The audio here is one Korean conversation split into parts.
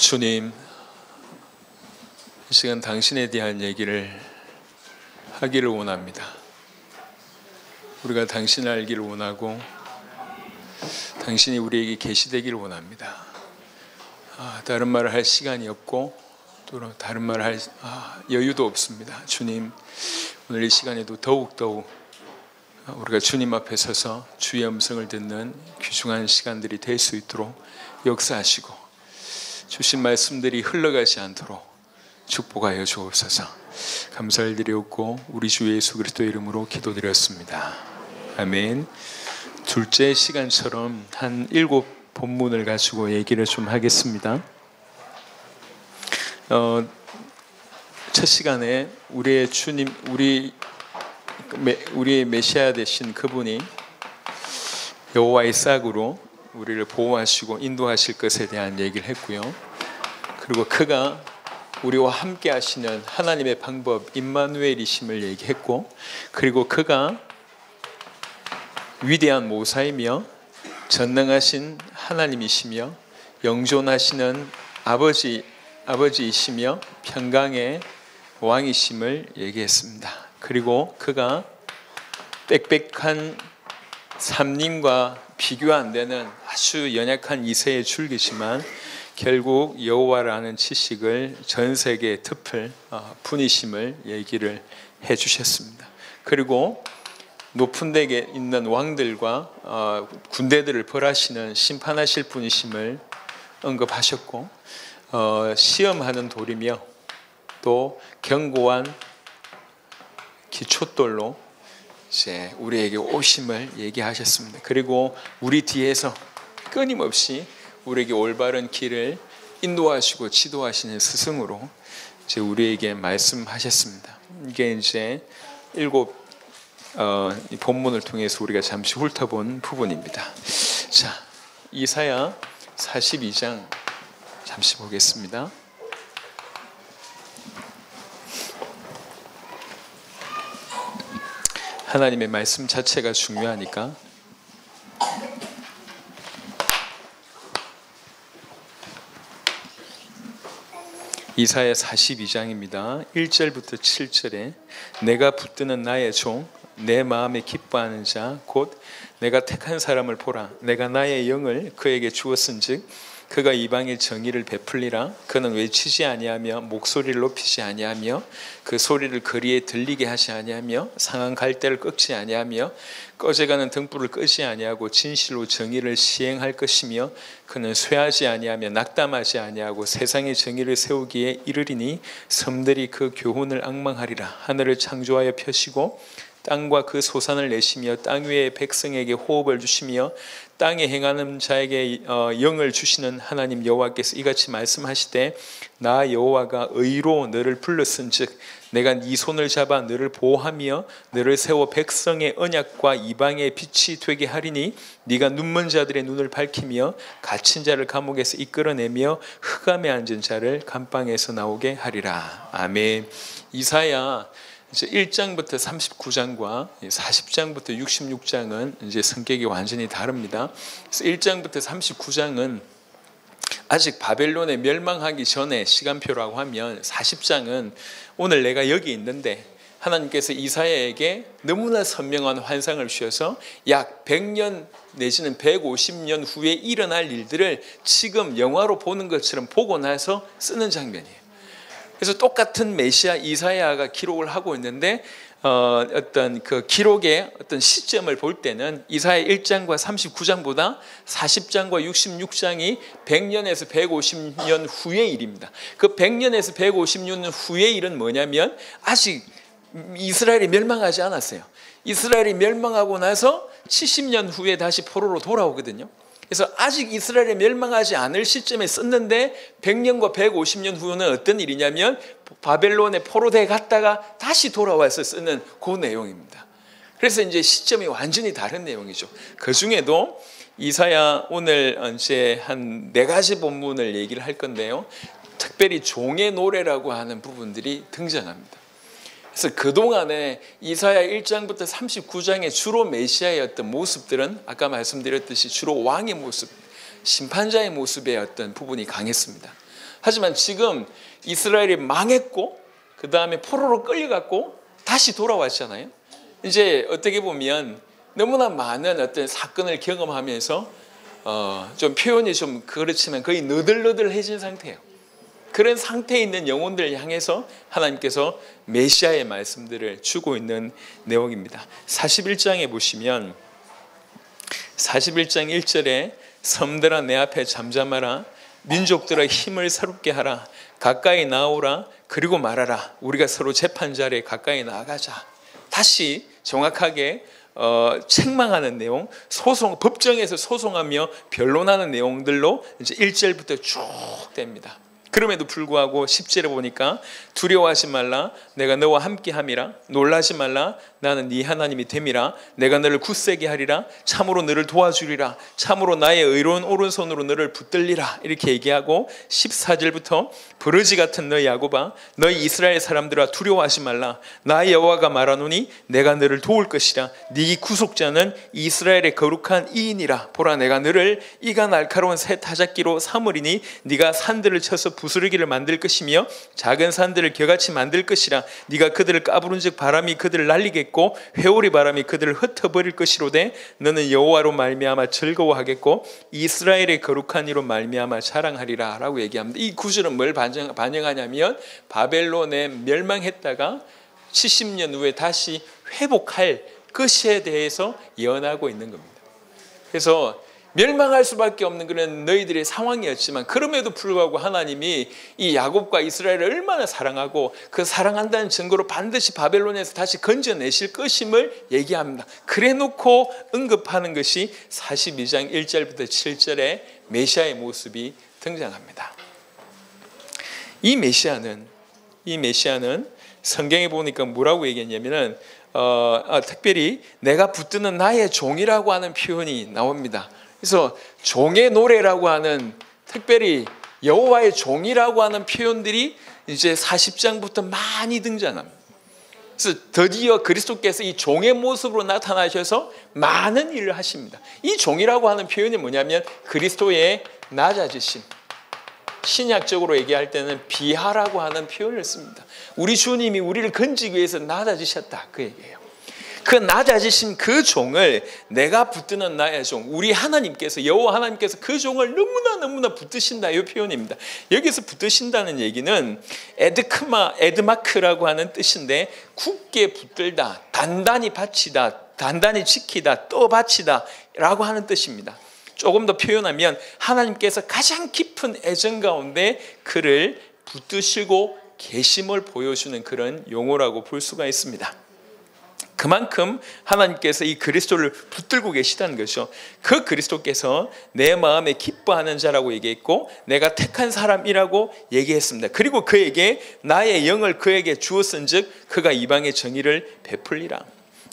주님, 이 시간 당신에 대한 얘기를 하기를 원합니다. 우리가 당신을 알기를 원하고 당신이 우리에게 계시되기를 원합니다. 다른 말을 할 시간이 없고 또 다른 말을 할 여유도 없습니다. 주님, 오늘 이 시간에도 더욱더욱 우리가 주님 앞에 서서 주의 음성을 듣는 귀중한 시간들이 될 수 있도록 역사하시고 주신 말씀들이 흘러가지 않도록 축복하여 주옵소서. 감사를 드렸고 우리 주 예수 그리스도 이름으로 기도드렸습니다. 아멘. 둘째 시간처럼 한 7 본문을 가지고 얘기를 좀 하겠습니다. 첫 시간에 우리의 주님, 우리의 메시아 되신 그분이 여호와의 싹으로 우리를 보호하시고 인도하실 것에 대한 얘기를 했고요. 그리고 그가 우리와 함께 하시는 하나님의 방법 임마누엘이심을 얘기했고, 그리고 그가 위대한 모사이며 전능하신 하나님이시며 영존하시는 아버지이시며 평강의 왕이심을 얘기했습니다. 그리고 그가 빽빽한 삼림과 비교 안 되는 아주 연약한 이새의 줄기지만 결국 여호와라는 지식을 전 세계에 덮을 분이심을 얘기를 해주셨습니다. 그리고 높은 데에 있는 왕들과 군대들을 벌하시는 심판하실 분이심을 언급하셨고, 시험하는 돌이며 또 견고한 기초돌로 이제 우리에게 오심을 얘기하셨습니다. 그리고 우리 뒤에서 끊임없이 우리에게 올바른 길을 인도하시고 지도하시는 스승으로 이제 우리에게 말씀하셨습니다. 이게 이제 7 본문을 통해서 우리가 잠시 훑어본 부분입니다. 자, 이사야 42장 잠시 보겠습니다. 하나님의 말씀 자체가 중요하니까 이사야 42장입니다. 1절부터 7절에 내가 붙드는 나의 종 내 마음에 기뻐하는 자 곧 내가 택한 사람을 보라. 내가 나의 영을 그에게 주었은즉 그가 이방의 정의를 베풀리라. 그는 외치지 아니하며 목소리를 높이지 아니하며 그 소리를 거리에 들리게 하지 아니하며 상한 갈대를 꺾지 아니하며 꺼져가는 등불을 끄지 아니하고 진실로 정의를 시행할 것이며 그는 쇠하지 아니하며 낙담하지 아니하고 세상의 정의를 세우기에 이르리니 섬들이 그 교훈을 앙망하리라. 하늘을 창조하여 펴시고 땅과 그 소산을 내시며 땅 위의 백성에게 호흡을 주시며 땅에 행하는 자에게 영을 주시는 하나님 여호와께서 이같이 말씀하시되 나 여호와가 의로 너를 불렀은즉 내가 네 손을 잡아 너를 보호하며 너를 세워 백성의 언약과 이방의 빛이 되게 하리니 네가 눈먼 자들의 눈을 밝히며 갇힌 자를 감옥에서 이끌어내며 흑암에 앉은 자를 감방에서 나오게 하리라. 아멘. 이사야 이제 1장부터 39장과 40장부터 66장은 이제 성격이 완전히 다릅니다. 그래서 1장부터 39장은 아직 바벨론에 멸망하기 전에 시간표라고 하면 40장은 오늘 내가 여기 있는데 하나님께서 이사야에게 너무나 선명한 환상을 주셔서 약 100년 내지는 150년 후에 일어날 일들을 지금 영화로 보는 것처럼 보고 나서 쓰는 장면이에요. 그래서 똑같은 메시아 이사야가 기록을 하고 있는데 어떤 그 기록의 어떤 시점을 볼 때는 이사야 1장과 39장보다 40장과 66장이 100년에서 150년 후의 일입니다. 그 100년에서 150년 후의 일은 뭐냐면 아직 이스라엘이 멸망하지 않았어요. 이스라엘이 멸망하고 나서 70년 후에 다시 포로로 돌아오거든요. 그래서 아직 이스라엘이 멸망하지 않을 시점에 썼는데 100년과 150년 후는 어떤 일이냐면 바벨론에 포로되어 갔다가 다시 돌아와서 쓰는 그 내용입니다. 그래서 이제 시점이 완전히 다른 내용이죠. 그 중에도 이사야 오늘 이제 한 4가지 본문을 얘기를 할 건데요. 특별히 종의 노래라고 하는 부분들이 등장합니다. 그래서 그동안에 이사야 1장부터 39장의 주로 메시아의 어떤 모습들은 아까 말씀드렸듯이 주로 왕의 모습, 심판자의 모습의 어떤 부분이 강했습니다. 하지만 지금 이스라엘이 망했고 그 다음에 포로로 끌려갔고 다시 돌아왔잖아요. 이제 어떻게 보면 너무나 많은 어떤 사건을 경험하면서 좀 표현이 좀 그렇지만 거의 너덜너덜해진 상태예요. 그런 상태에 있는 영혼들을 향해서 하나님께서 메시아의 말씀들을 주고 있는 내용입니다. 41장에 보시면 41장 1절에 섬들아 내 앞에 잠잠하라, 민족들아 힘을 새롭게 하라, 가까이 나오라, 그리고 말하라, 우리가 서로 재판 자리에 가까이 나아가자. 다시 정확하게 책망하는 내용, 법정에서 소송하며 변론하는 내용들로 이제 1절부터 쭉 됩니다. 그럼에도 불구하고 10절에 보니까 두려워하지 말라, 내가 너와 함께함이라, 놀라지 말라, 나는 네 하나님이 됨이라, 내가 너를 굳세게 하리라, 참으로 너를 도와주리라, 참으로 나의 의로운 오른손으로 너를 붙들리라. 이렇게 얘기하고 14절부터 버러지 같은 너희 야곱아, 너희 이스라엘 사람들아 두려워하지 말라, 나 여호와가 말하노니 내가 너를 도울 것이라, 네 구속자는 이스라엘의 거룩한 이인이라. 보라, 내가 너를 이가 날카로운 새 타작기로 삼으리니 네가 산들을 쳐서 부스러기를 만들 것이며 작은 산들을 겨같이 만들 것이라. 네가 그들을 까부른즉 바람이 그들을 날리겠고 회오리 바람이 그들을 흩어버릴 것이로되 너는 여호와로 말미암아 즐거워하겠고 이스라엘의 거룩한 이로 말미암아 자랑하리라 라고 얘기합니다. 이 구절은 뭘 반영하냐면 바벨론에 멸망했다가 70년 후에 다시 회복할 것에 대해서 예언하고 있는 겁니다. 그래서 멸망할 수밖에 없는 그런 너희들의 상황이었지만 그럼에도 불구하고 하나님이 이 야곱과 이스라엘을 얼마나 사랑하고 그 사랑한다는 증거로 반드시 바벨론에서 다시 건져내실 것임을 얘기합니다. 그래 놓고 언급하는 것이 42장 1절부터 7절에 메시아의 모습이 등장합니다. 이 메시아는 성경에 보니까 뭐라고 얘기했냐면은 특별히 내가 붙드는 나의 종이라고 하는 표현이 나옵니다. 그래서 종의 노래라고 하는, 특별히 여호와의 종이라고 하는 표현들이 이제 40장부터 많이 등장합니다. 그래서 드디어 그리스도께서 이 종의 모습으로 나타나셔서 많은 일을 하십니다. 이 종이라고 하는 표현이 뭐냐면 그리스도의 낮아지심, 신약적으로 얘기할 때는 비하라고 하는 표현을 씁니다. 우리 주님이 우리를 건지기 위해서 낮아지셨다, 그 얘기예요. 그 낮아지신 그 종을 내가 붙드는 나의 종, 우리 하나님께서, 여호와 하나님께서 그 종을 너무나 붙드신다, 이 표현입니다. 여기서 붙드신다는 얘기는 에드마크라고 하는 뜻인데 굳게 붙들다, 단단히 받치다, 단단히 지키다, 떠받치다 라고 하는 뜻입니다. 조금 더 표현하면 하나님께서 가장 깊은 애정 가운데 그를 붙드시고 계심을 보여주는 그런 용어라고 볼 수가 있습니다. 그만큼 하나님께서 이 그리스도를 붙들고 계시다는 것이죠. 그 그리스도께서 내 마음에 기뻐하는 자라고 얘기했고 내가 택한 사람이라고 얘기했습니다. 그리고 그에게 나의 영을 그에게 주었은즉 그가 이방의 정의를 베풀리라.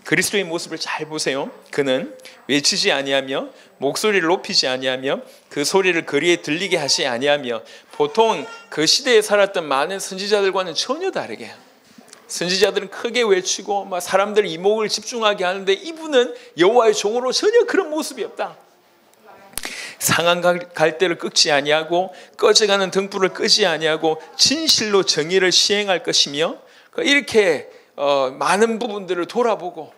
그리스도의 모습을 잘 보세요. 그는 외치지 아니하며 목소리를 높이지 아니하며 그 소리를 거리에 들리게 하지 아니하며, 보통 그 시대에 살았던 많은 선지자들과는 전혀 다르게, 선지자들은 크게 외치고 막 사람들 이목을 집중하게 하는데 이분은 여호와의 종으로 전혀 그런 모습이 없다. 상한 갈대를 꺾지 아니하고 꺼져가는 등불을 끄지 아니하고 진실로 정의를 시행할 것이며, 이렇게 많은 부분들을 돌아보고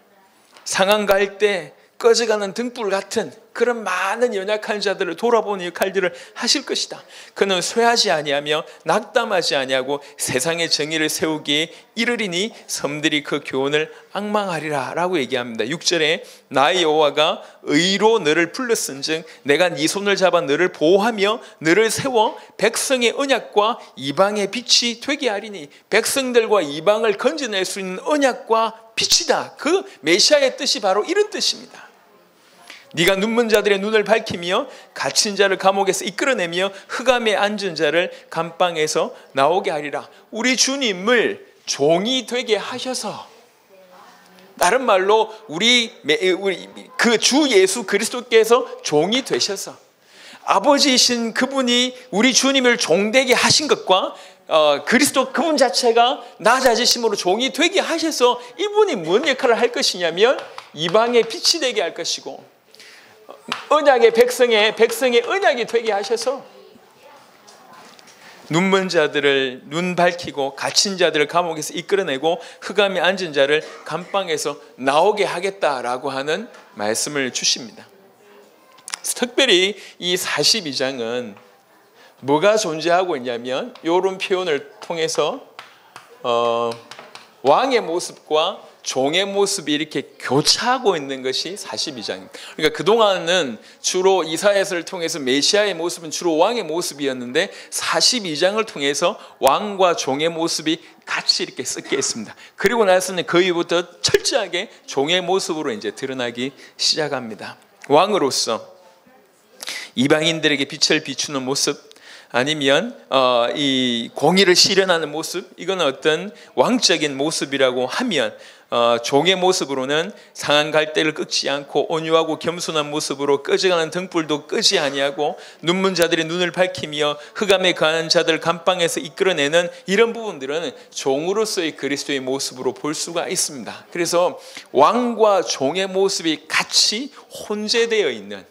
상한 갈대, 꺼져가는 등불 같은 그런 많은 연약한 자들을 돌아보는 역할들을 하실 것이다. 그는 쇠하지 아니하며 낙담하지 아니하고 세상의 정의를 세우기에 이르리니 섬들이 그 교훈을 앙망하리라 라고 얘기합니다. 6절에 나의 여호와가 의로 너를 불렀은즉 내가 네 손을 잡아 너를 보호하며 너를 세워 백성의 언약과 이방의 빛이 되게 하리니, 백성들과 이방을 건져낼 수 있는 언약과 빛이다. 그 메시아의 뜻이 바로 이런 뜻입니다. 네가 눈먼 자들의 눈을 밝히며 갇힌 자를 감옥에서 이끌어내며 흑암에 앉은 자를 감방에서 나오게 하리라. 우리 주님을 종이 되게 하셔서, 다른 말로 우리 그 주 예수 그리스도께서 종이 되셔서, 아버지이신 그분이 우리 주님을 종되게 하신 것과 그리스도 그분 자체가 낮아지심으로 종이 되게 하셔서 이분이 뭔 역할을 할 것이냐면 이방의 빛이 되게 할 것이고, 언약의 백성의 언약이 되게 하셔서 눈먼 자들을 눈 밝히고 갇힌 자들을 감옥에서 이끌어내고 흑암에 앉은 자를 감방에서 나오게 하겠다라고 하는 말씀을 주십니다. 특별히 이 42장은 뭐가 존재하고 있냐면 이런 표현을 통해서 왕의 모습과 종의 모습이 이렇게 교차하고 있는 것이 42장입니다. 그러니까 그동안은 주로 이사야서를 통해서 메시아의 모습은 주로 왕의 모습이었는데 42장을 통해서 왕과 종의 모습이 같이 이렇게 섞여 있습니다. 그리고 나서는 그 이후부터 철저하게 종의 모습으로 이제 드러나기 시작합니다. 왕으로서 이방인들에게 빛을 비추는 모습, 아니면 이 공의를 실현하는 모습, 이건 어떤 왕적인 모습이라고 하면 종의 모습으로는 상한 갈대를 꺾지 않고 온유하고 겸손한 모습으로 꺼져가는 등불도 끄지 아니하고 눈먼 자들의 눈을 밝히며 흑암에 거하는 자들을 감방에서 이끌어내는 이런 부분들은 종으로서의 그리스도의 모습으로 볼 수가 있습니다. 그래서 왕과 종의 모습이 같이 혼재되어 있는,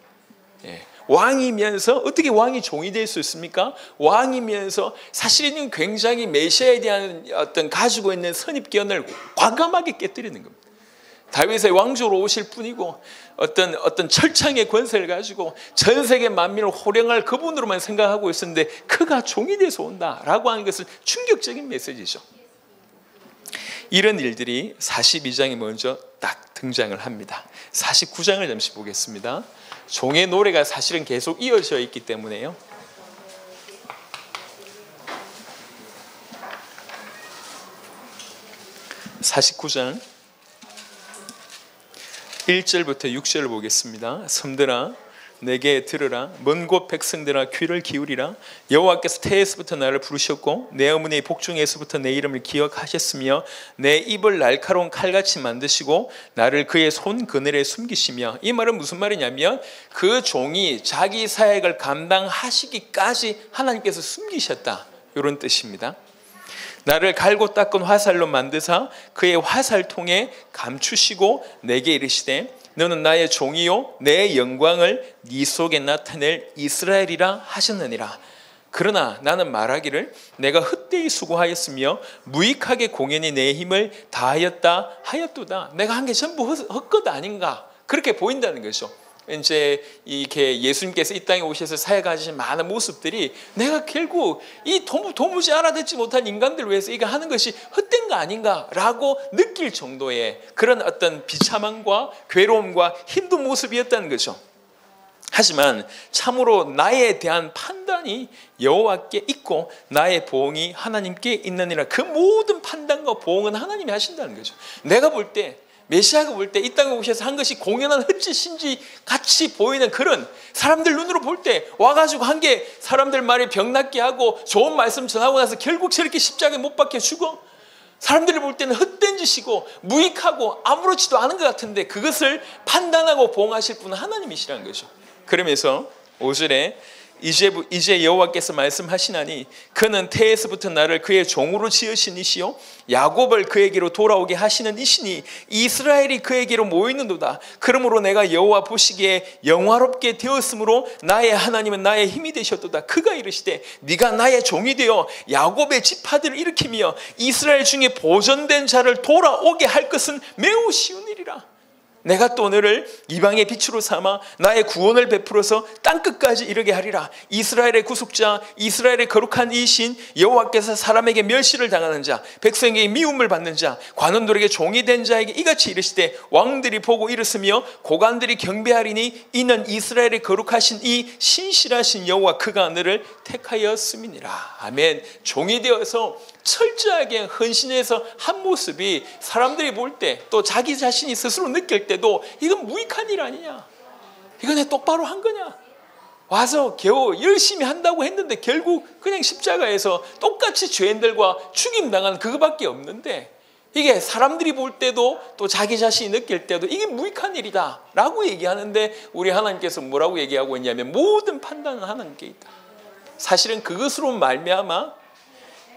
왕이면서 어떻게 왕이 종이 될 수 있습니까? 왕이면서 사실은 굉장히 메시아에 대한 어떤 가지고 있는 선입견을 과감하게 깨뜨리는 겁니다. 다윗의 왕조로 오실 뿐이고 어떤 철창의 권세를 가지고 전 세계 만민을 호령할 그분으로만 생각하고 있었는데 그가 종이 돼서 온다라고 하는 것은 충격적인 메시지죠. 이런 일들이 42장에 먼저 딱 등장을 합니다. 49장을 잠시 보겠습니다. 종의 노래가 사실은 계속 이어져 있기 때문에요. 49장 1절부터 6절을 보겠습니다. 섬들아 내게 들으라. 먼 곳 백성들아 귀를 기울이라. 여호와께서 태에서부터 나를 부르셨고 내 어머니의 복중에서부터 내 이름을 기억하셨으며 내 입을 날카로운 칼같이 만드시고 나를 그의 손 그늘에 숨기시며. 이 말은 무슨 말이냐면 그 종이 자기 사역을 감당하시기까지 하나님께서 숨기셨다, 이런 뜻입니다. 나를 갈고 닦은 화살로 만드사 그의 화살통에 감추시고 내게 이르시되 너는 나의 종이요 내 영광을 네 속에 나타낼 이스라엘이라 하셨느니라. 그러나 나는 말하기를 내가 헛되이 수고하였으며 무익하게 공연히 내 힘을 다하였다 하였도다. 내가 한 게 전부 헛것 아닌가, 그렇게 보인다는 거죠. 이제 이렇게 예수님께서 이 땅에 오셔서 사역하신 많은 모습들이 내가 결국 이 도무지 알아듣지 못한 인간들 위해서 이거 하는 것이 헛된 거 아닌가라고 느낄 정도의 그런 어떤 비참함과 괴로움과 힘든 모습이었다는 거죠. 하지만 참으로 나에 대한 판단이 여호와께 있고 나의 보응이 하나님께 있느니라. 그 모든 판단과 보응은 하나님이 하신다는 거죠. 내가 볼 때, 메시아가 볼 때 이 땅에 오셔서 한 것이 공연한 헛짓인지 같이 보이는 그런, 사람들 눈으로 볼 때 와가지고 한 게 사람들 말에 병낫게 하고 좋은 말씀 전하고 나서 결국 저렇게 십자가에 못 박혀 죽어. 사람들이 볼 때는 헛된 짓이고 무익하고 아무렇지도 않은 것 같은데 그것을 판단하고 보응하실 분은 하나님이시라는 거죠. 그러면서 5절에 이제 여호와께서 말씀하시나니 그는 태에서부터 나를 그의 종으로 지으신 이시요 야곱을 그에게로 돌아오게 하시는 이시니 이스라엘이 그에게로 모이는도다. 그러므로 내가 여호와 보시기에 영화롭게 되었으므로 나의 하나님은 나의 힘이 되셨도다. 그가 이르시되 네가 나의 종이 되어 야곱의 지파들을 일으키며 이스라엘 중에 보존된 자를 돌아오게 할 것은 매우 쉬운 일이라. 내가 또 너를 이방의 빛으로 삼아 나의 구원을 베풀어서 땅끝까지 이르게 하리라. 이스라엘의 구속자, 이스라엘의 거룩한 이신 여호와께서 사람에게 멸시를 당하는 자, 백성에게 미움을 받는 자, 관원들에게 종이 된 자에게 이같이 이르시되 왕들이 보고 이르으며 고관들이 경배하리니 이는 이스라엘의 거룩하신 이 신실하신 여호와 그가 너를 택하였음이니라. 아멘. 종이 되어서 철저하게 헌신해서 한 모습이 사람들이 볼 때, 또 자기 자신이 스스로 느낄 때도 이건 무익한 일 아니냐, 이건 내가 똑바로 한 거냐, 와서 겨우 열심히 한다고 했는데 결국 그냥 십자가에서 똑같이 죄인들과 죽임당한 그거밖에 없는데, 이게 사람들이 볼 때도 또 자기 자신이 느낄 때도 이게 무익한 일이다 라고 얘기하는데, 우리 하나님께서 뭐라고 얘기하고 있냐면 모든 판단은 하나님께 있다. 사실은 그것으로 말미암아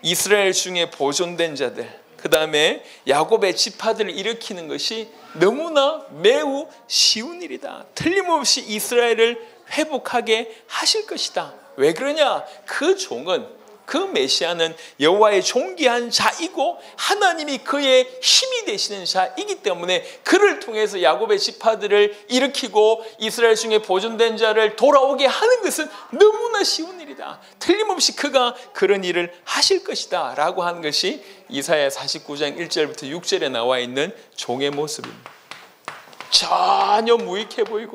이스라엘 중에 보존된 자들, 그 다음에 야곱의 지파들을 일으키는 것이 너무나 매우 쉬운 일이다. 틀림없이 이스라엘을 회복하게 하실 것이다. 왜 그러냐? 그 종은, 그 메시아는 여호와의 존귀한 자이고 하나님이 그의 힘이 되시는 자이기 때문에 그를 통해서 야곱의 지파들을 일으키고 이스라엘 중에 보존된 자를 돌아오게 하는 것은 너무나 쉬운 일이다. 틀림없이 그가 그런 일을 하실 것이다 라고 하는 것이 이사야 49장 1절부터 6절에 나와 있는 종의 모습입니다. 전혀 무익해 보이고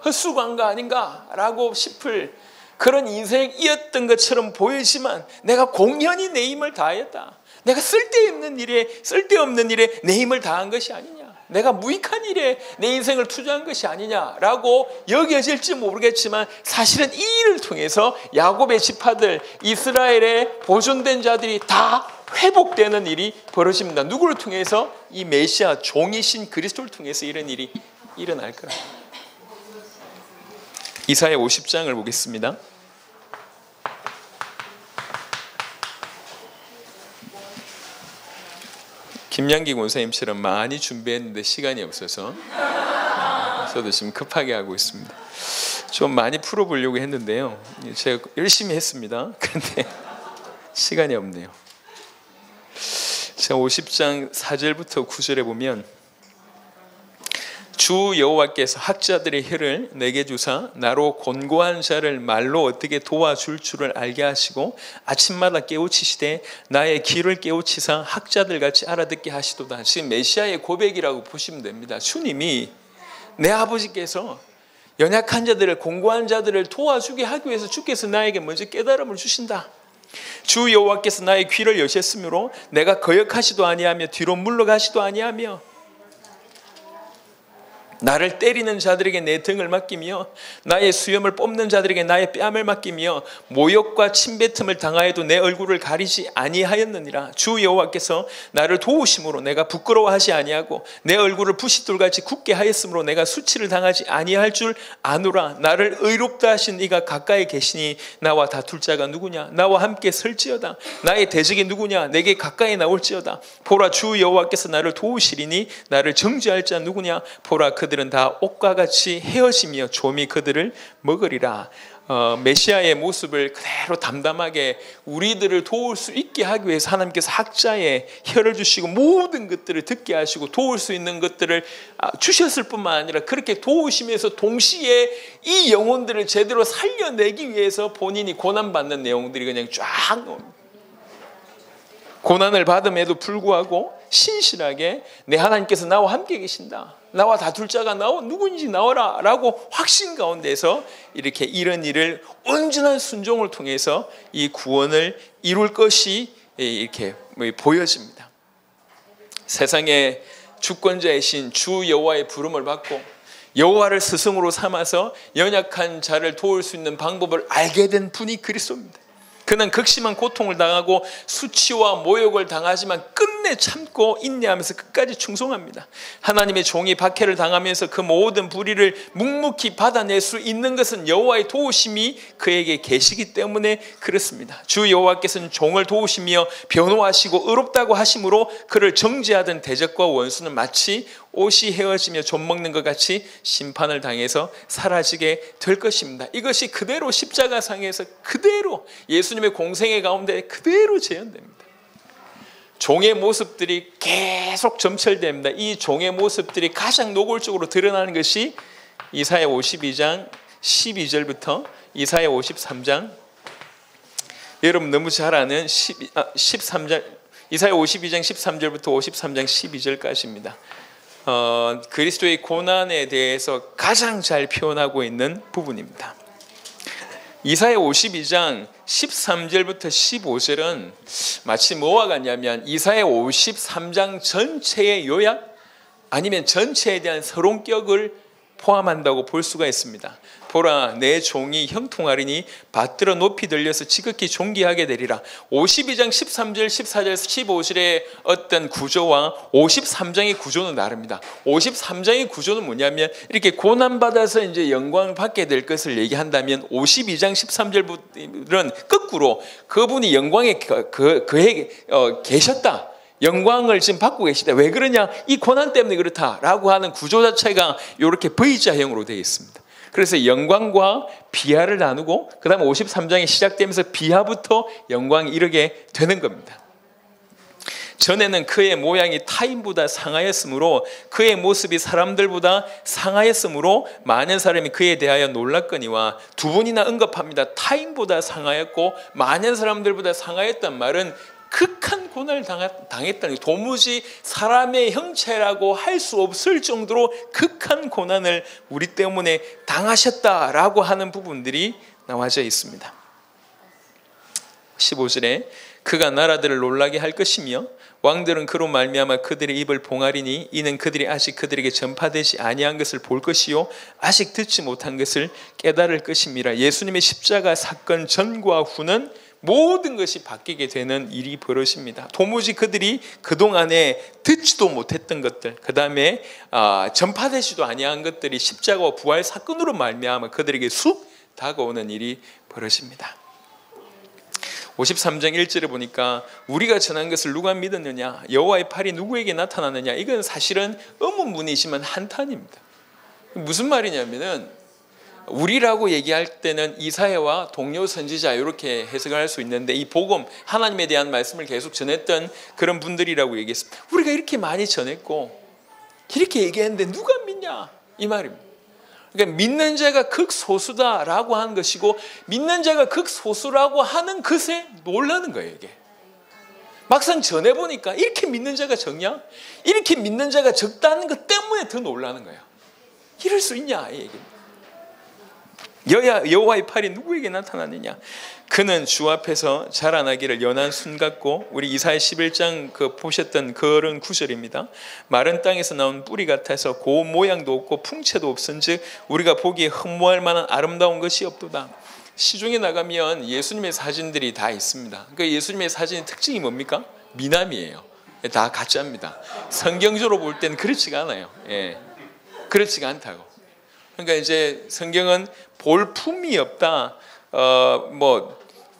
헛수고한 거 아닌가 라고 싶을 그런 인생이었던 것처럼 보이지만 내가 공연히 내 힘을 다했다. 내가 쓸데없는 일에 내 힘을 다한 것이 아니냐. 내가 무익한 일에 내 인생을 투자한 것이 아니냐라고 여겨질지 모르겠지만 사실은 이 일을 통해서 야곱의 지파들, 이스라엘의 보존된 자들이 다 회복되는 일이 벌어집니다. 누구를 통해서? 이 메시아 종이신 그리스도를 통해서 이런 일이 일어날 거라. 이사야 50장을 보겠습니다. 김양기 권사님처럼 많이 준비했는데 시간이 없어서 저도 지금 급하게 하고 있습니다. 좀 많이 풀어보려고 했는데요, 제가 열심히 했습니다. 그런데 시간이 없네요. 자, 50장 4절부터 9절에 보면 주 여호와께서 학자들의 혀를 내게 주사 나로 곤고한 자를 말로 어떻게 도와줄 줄을 알게 하시고 아침마다 깨우치시되 나의 귀를 깨우치사 학자들 같이 알아듣게 하시도다. 지금 메시아의 고백이라고 보시면 됩니다. 주님이, 내 아버지께서 연약한 자들을, 곤고한 자들을 도와주게 하기 위해서 주께서 나에게 먼저 깨달음을 주신다. 주 여호와께서 나의 귀를 여셨으므로 내가 거역하시도 아니하며 뒤로 물러가시도 아니하며 나를 때리는 자들에게 내 등을 맡기며 나의 수염을 뽑는 자들에게 나의 뺨을 맡기며 모욕과 침뱉음을 당하여도 내 얼굴을 가리지 아니하였느니라. 주 여호와께서 나를 도우심으로 내가 부끄러워하지 아니하고 내 얼굴을 부싯돌같이 굳게 하였으므로 내가 수치를 당하지 아니할 줄 아노라. 나를 의롭다 하신 이가 가까이 계시니 나와 다툴 자가 누구냐? 나와 함께 설지어다. 나의 대적이 누구냐? 내게 가까이 나올지어다. 보라, 주 여호와께서 나를 도우시리니 나를 정죄할 자 누구냐? 보라, 그들은 다 옥과 같이 헤어지며 좀이 그들을 먹으리라. 메시아의 모습을 그대로 담담하게 우리들을 도울 수 있게 하기 위해서 하나님께서 학자의 혀를 주시고 모든 것들을 듣게 하시고 도울 수 있는 것들을 주셨을 뿐만 아니라 그렇게 도우시면서 동시에 이 영혼들을 제대로 살려내기 위해서 본인이 고난받는 내용들이 그냥 쫙 나옵니다. 고난을 받음에도 불구하고 신실하게 내 하나님께서 나와 함께 계신다. 나와 다툴 자가 누구인지 나와라 라고 확신 가운데서 이렇게 이런 일을 온전한 순종을 통해서 이 구원을 이룰 것이 이렇게 보여집니다. 세상의 주권자이신 주 여호와의 부름을 받고 여호와를 스승으로 삼아서 연약한 자를 도울 수 있는 방법을 알게 된 분이 그리스도입니다. 그는 극심한 고통을 당하고 수치와 모욕을 당하지만 끝내 참고 인내하면서 끝까지 충성합니다. 하나님의 종이 박해를 당하면서 그 모든 불의를 묵묵히 받아낼 수 있는 것은 여호와의 도우심이 그에게 계시기 때문에 그렇습니다. 주 여호와께서는 종을 도우시며 변호하시고 의롭다고 하심으로 그를 정죄하던 대적과 원수는 마치 옷이 헤어지며 좀 먹는 것 같이 심판을 당해서 사라지게 될 것입니다. 이것이 그대로 십자가상에서 그대로 예수님의 공생애 가운데 그대로 재현됩니다. 종의 모습들이 계속 점철됩니다. 이 종의 모습들이 가장 노골적으로 드러나는 것이 이사야 52장 12절부터 이사야 53장, 여러분 너무 잘 아는 13장, 이사야 52장 13절부터 53장 12절까지입니다. 그리스도의 고난에 대해서 가장 잘 표현하고 있는 부분입니다. 이사야 52장 13절부터 15절은 마치 뭐와 같냐면 이사야 53장 전체의 요약 아니면 전체에 대한 서론격을 포함한다고 볼 수가 있습니다. 보라, 내 종이 형통하리니 받들어 높이 들려서 지극히 존귀하게 되리라. 52장 13절 14절 15절의 어떤 구조와 53장의 구조는 다릅니다. 53장의 구조는 뭐냐면 이렇게 고난받아서 이제 영광을 받게 될 것을 얘기한다면 52장 13절은 거꾸로 그분이 영광에 계셨다, 영광을 지금 받고 계시다. 왜 그러냐? 이 고난 때문에 그렇다라고 하는 구조 자체가 이렇게 V자형으로 되어 있습니다. 그래서 영광과 비하를 나누고 그 다음에 53장이 시작되면서 비하부터 영광이 이르게 되는 겁니다. 전에는 그의 모양이 타인보다 상하였으므로 그의 모습이 사람들보다 상하였으므로 많은 사람이 그에 대하여 놀랐거니와 두 번이나 언급합니다. 타인보다 상하였고 많은 사람들보다 상하였단 말은 극한 고난을 당했다는, 도무지 사람의 형체라고 할 수 없을 정도로 극한 고난을 우리 때문에 당하셨다라고 하는 부분들이 나와져 있습니다. 15절에 그가 나라들을 놀라게 할 것이며 왕들은 그로 말미암아 그들의 입을 봉하리니 이는 그들이 아직 그들에게 전파되지 아니한 것을 볼 것이요 아직 듣지 못한 것을 깨달을 것임이라. 예수님의 십자가 사건 전과 후는 모든 것이 바뀌게 되는 일이 벌어집니다. 도무지 그들이 그동안에 듣지도 못했던 것들, 그 다음에 전파되지도 아니한 것들이 십자가와 부활 사건으로 말미암아 그들에게 쑥 다가오는 일이 벌어집니다. 53장 1절에 보니까 우리가 전한 것을 누가 믿었느냐, 여호와의 팔이 누구에게 나타났느냐, 이건 사실은 의문문이지만 한탄입니다. 무슨 말이냐면은 우리라고 얘기할 때는 이사야와 동료 선지자 이렇게 해석할 수 있는데, 이 복음 하나님에 대한 말씀을 계속 전했던 그런 분들이라고 얘기했습니다. 우리가 이렇게 많이 전했고 이렇게 얘기했는데 누가 믿냐 이 말입니다. 그러니까 믿는 자가 극소수다라고 하는 것이고, 믿는 자가 극소수라고 하는 것에 놀라는 거예요. 이게 막상 전해보니까 이렇게 믿는 자가 적냐, 이렇게 믿는 자가 적다는 것 때문에 더 놀라는 거예요. 이럴 수 있냐 이 얘기입니다. 여호와의 팔이 누구에게 나타났느냐, 그는 주 앞에서 자라나기를 연한 순 같고, 우리 이사야 11장 보셨던 그런 구절입니다. 마른 땅에서 나온 뿌리 같아서 고운 모양도 없고 풍채도 없은즉 우리가 보기에 흠모할 만한 아름다운 것이 없도다. 시중에 나가면 예수님의 사진들이 다 있습니다. 그러니까 예수님의 사진의 특징이 뭡니까? 미남이에요. 다 가짜입니다. 성경적으로 볼 때는 그렇지가 않아요. 그렇지가 않다고. 그러니까 이제 성경은 볼품이 없다.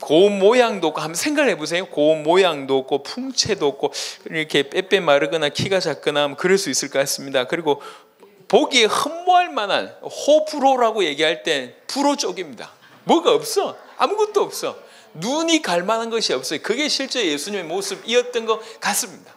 고운 모양도 없고, 한번 생각을 해보세요. 고운 모양도 없고 풍채도 없고 이렇게 빼빼 마르거나 키가 작거나 그럴 수 있을 것 같습니다. 그리고 보기에 흠모할 만한, 호불호라고 얘기할 때 불호 쪽입니다. 뭐가 없어. 아무것도 없어. 눈이 갈 만한 것이 없어요. 그게 실제 예수님의 모습이었던 것 같습니다.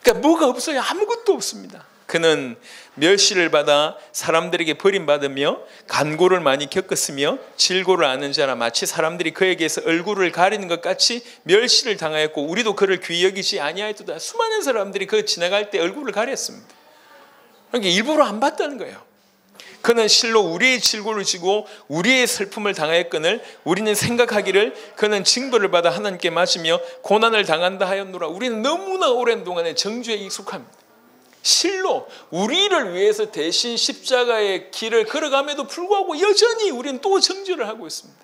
그러니까 뭐가 없어요. 아무것도 없습니다. 그는 멸시를 받아 사람들에게 버림받으며 간고를 많이 겪었으며 질고를 아는 자라, 마치 사람들이 그에게서 얼굴을 가리는 것 같이 멸시를 당하였고 우리도 그를 귀히 여기지 아니하였도다. 수많은 사람들이 그 지나갈 때 얼굴을 가렸습니다. 그러니까 일부러 안 봤다는 거예요. 그는 실로 우리의 질고를 지고 우리의 슬픔을 당하였거늘 우리는 생각하기를 그는 징벌을 받아 하나님께 맞으며 고난을 당한다 하였노라. 우리는 너무나 오랜 동안에 정죄에 익숙합니다. 실로 우리를 위해서 대신 십자가의 길을 걸어감에도 불구하고 여전히 우리는 또 정죄를 하고 있습니다.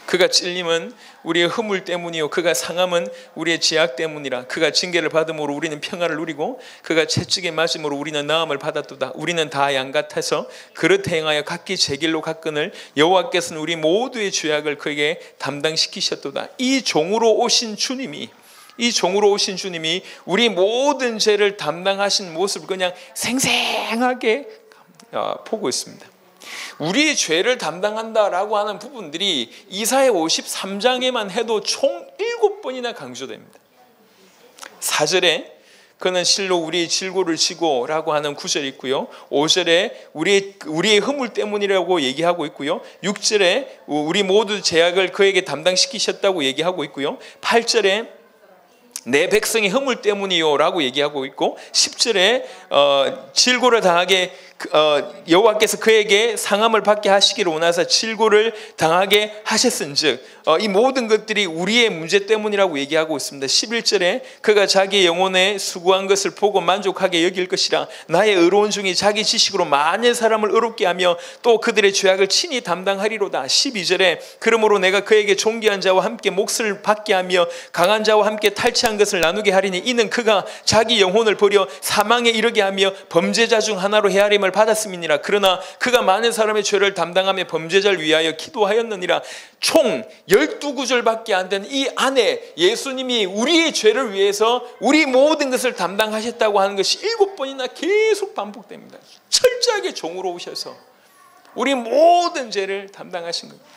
그가 찔림은 우리의 허물 때문이요 그가 상함은 우리의 죄악 때문이라. 그가 징계를 받음으로 우리는 평안을 누리고 그가 채찍에 맞음으로 우리는 나음을 받았도다. 우리는 다 양 같아서 그릇 행하여 각기 제 길로 갔거늘 여호와께서는 우리 모두의 죄악을 그에게 담당시키셨도다. 이 종으로 오신 주님이 우리 모든 죄를 담당하신 모습을 그냥 생생하게 보고 있습니다. 우리의 죄를 담당한다라고 하는 부분들이 이사야 53장에만 해도 총 7번이나 강조됩니다. 4절에 그는 실로 우리의 질고를 지고 라고 하는 구절이 있고요. 5절에 우리의 허물 때문이라고 얘기하고 있고요. 6절에 우리 모두 죄악을 그에게 담당시키셨다고 얘기하고 있고요. 8절에 내 백성의 허물 때문이요 라고 얘기하고 있고, 10절에 질고를 당하게 여호와께서 그에게 상함을 받게 하시기를 원하사 질고를 당하게 하셨은즉 이 모든 것들이 우리의 문제 때문이라고 얘기하고 있습니다. 11절에 그가 자기의 영혼에 수고한 것을 보고 만족하게 여길 것이라. 나의 의로운 중이 자기 지식으로 많은 사람을 의롭게 하며 또 그들의 죄악을 친히 담당하리로다. 12절에 그러므로 내가 그에게 존귀한 자와 함께 몫을 받게 하며 강한 자와 함께 탈취한 것을 나누게 하리니 이는 그가 자기 영혼을 버려 사망에 이르게 하며 범죄자 중 하나로 헤아림을 영광을 받았음이니라. 그러나 그가 많은 사람의 죄를 담당하며 범죄자를 위하여 기도하였느니라. 총 12구절밖에 안 되는 이 안에 예수님이 우리의 죄를 위해서 우리 모든 것을 담당하셨다고 하는 것이 7번이나 계속 반복됩니다. 철저하게 종으로 오셔서 우리 모든 죄를 담당하신 겁니다.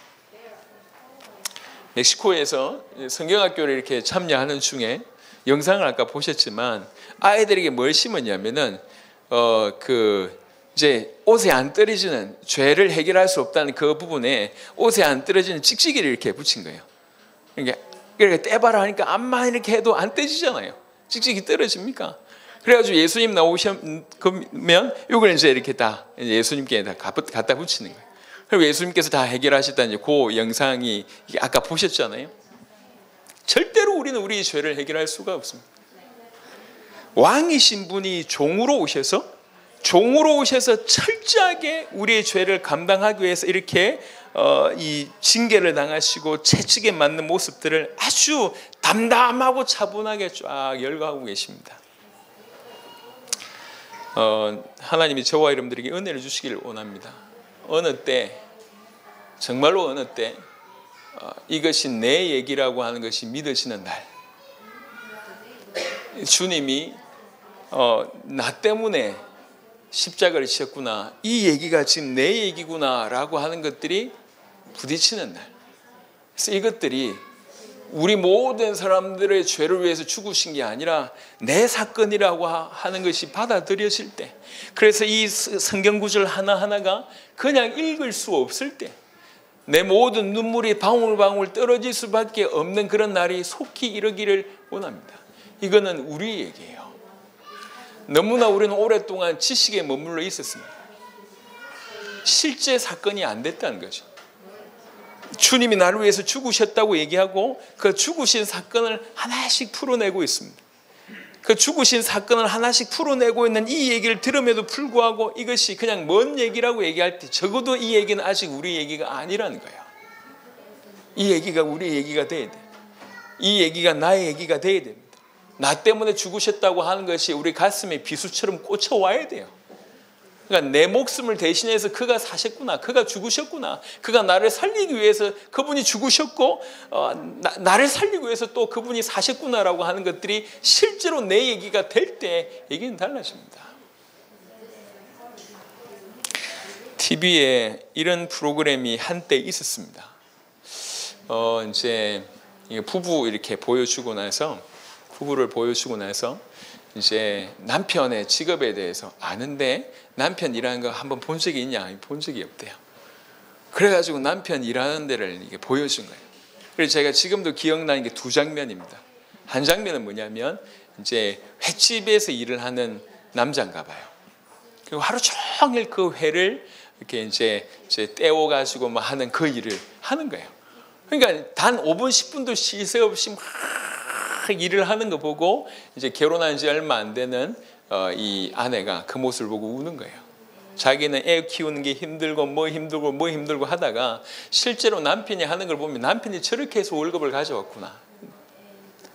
멕시코에서 성경학교를 이렇게 참여하는 중에 영상을 아까 보셨지만 아이들에게 뭘 심었냐면은 이제 옷에 안 떨어지는 죄를 해결할 수 없다는 그 부분에 옷에 안 떨어지는 찍찍이를 이렇게 붙인 거예요. 그러니까 떼봐라 하니까 암만 이렇게 해도 안 떼지잖아요. 찍찍이 떨어집니까? 그래가지고 예수님 나오시면 이걸 이제 이렇게 다 예수님께 다 갖다 붙이는 거예요. 그리고 예수님께서 다 해결하셨다는 그 영상이 아까 보셨잖아요. 절대로 우리는 우리의 죄를 해결할 수가 없습니다. 왕이신 분이 종으로 오셔서 철저하게 우리의 죄를 감당하기 위해서 이렇게 이 징계를 당하시고 채찍에 맞는 모습들을 아주 담담하고 차분하게 쫙 열거하고 계십니다. 하나님이 저와 여러분들에게 은혜를 주시기를 원합니다. 어느 때, 정말로 어느 때 이것이 내 얘기라고 하는 것이 믿어지는 날, 주님이 나 때문에 십자가를 지셨구나, 이 얘기가 지금 내 얘기구나 라고 하는 것들이 부딪히는 날, 그래서 이것들이 우리 모든 사람들의 죄를 위해서 죽으신 게 아니라 내 사건이라고 하는 것이 받아들여질 때, 그래서 이 성경 구절 하나하나가 그냥 읽을 수 없을 때 내 모든 눈물이 방울방울 떨어질 수밖에 없는 그런 날이 속히 이르기를 원합니다. 이거는 우리 얘기예요. 너무나 우리는 오랫동안 지식에 머물러 있었습니다. 실제 사건이 안 됐다는 거죠. 주님이 나를 위해서 죽으셨다고 얘기하고 그 죽으신 사건을 하나씩 풀어내고 있습니다. 그 죽으신 사건을 하나씩 풀어내고 있는 이 얘기를 들음에도 불구하고 이것이 그냥 먼 얘기라고 얘기할 때 적어도 이 얘기는 아직 우리 얘기가 아니라는 거예요. 이 얘기가 우리 얘기가 돼야 돼. 이 얘기가 나의 얘기가 돼야 됩니다. 나 때문에 죽으셨다고 하는 것이 우리 가슴에 비수처럼 꽂혀와야 돼요. 그러니까 내 목숨을 대신해서 그가 사셨구나, 그가 죽으셨구나, 그가 나를 살리기 위해서 그분이 죽으셨고 나를 살리기 위해서 또 그분이 사셨구나라고 하는 것들이 실제로 내 얘기가 될 때 얘기는 달라집니다. TV에 이런 프로그램이 한때 있었습니다. 이제 부부 이렇게 보여주고 나서, 부부를 보여주고 나서 이제 남편의 직업에 대해서 아는데 남편 일하는 거 한번 본 적이 있냐? 본 적이 없대요. 그래가지고 남편 일하는 데를 이게 보여준 거예요. 그래서 제가 지금도 기억나는 게 두 장면입니다. 한 장면은 뭐냐면 이제 횟집에서 일을 하는 남자인가 봐요. 그리고 하루 종일 그 회를 이렇게 이제 떼어가지고 뭐 하는 그 일을 하는 거예요. 그러니까 단 5분 10분도 쉴 새 없이 막 일을 하는 거 보고 이제 결혼한 지 얼마 안 되는 이 아내가 그 모습을 보고 우는 거예요. 자기는 애 키우는 게 힘들고 뭐 힘들고 하다가 실제로 남편이 하는 걸 보면 남편이 저렇게 해서 월급을 가져왔구나.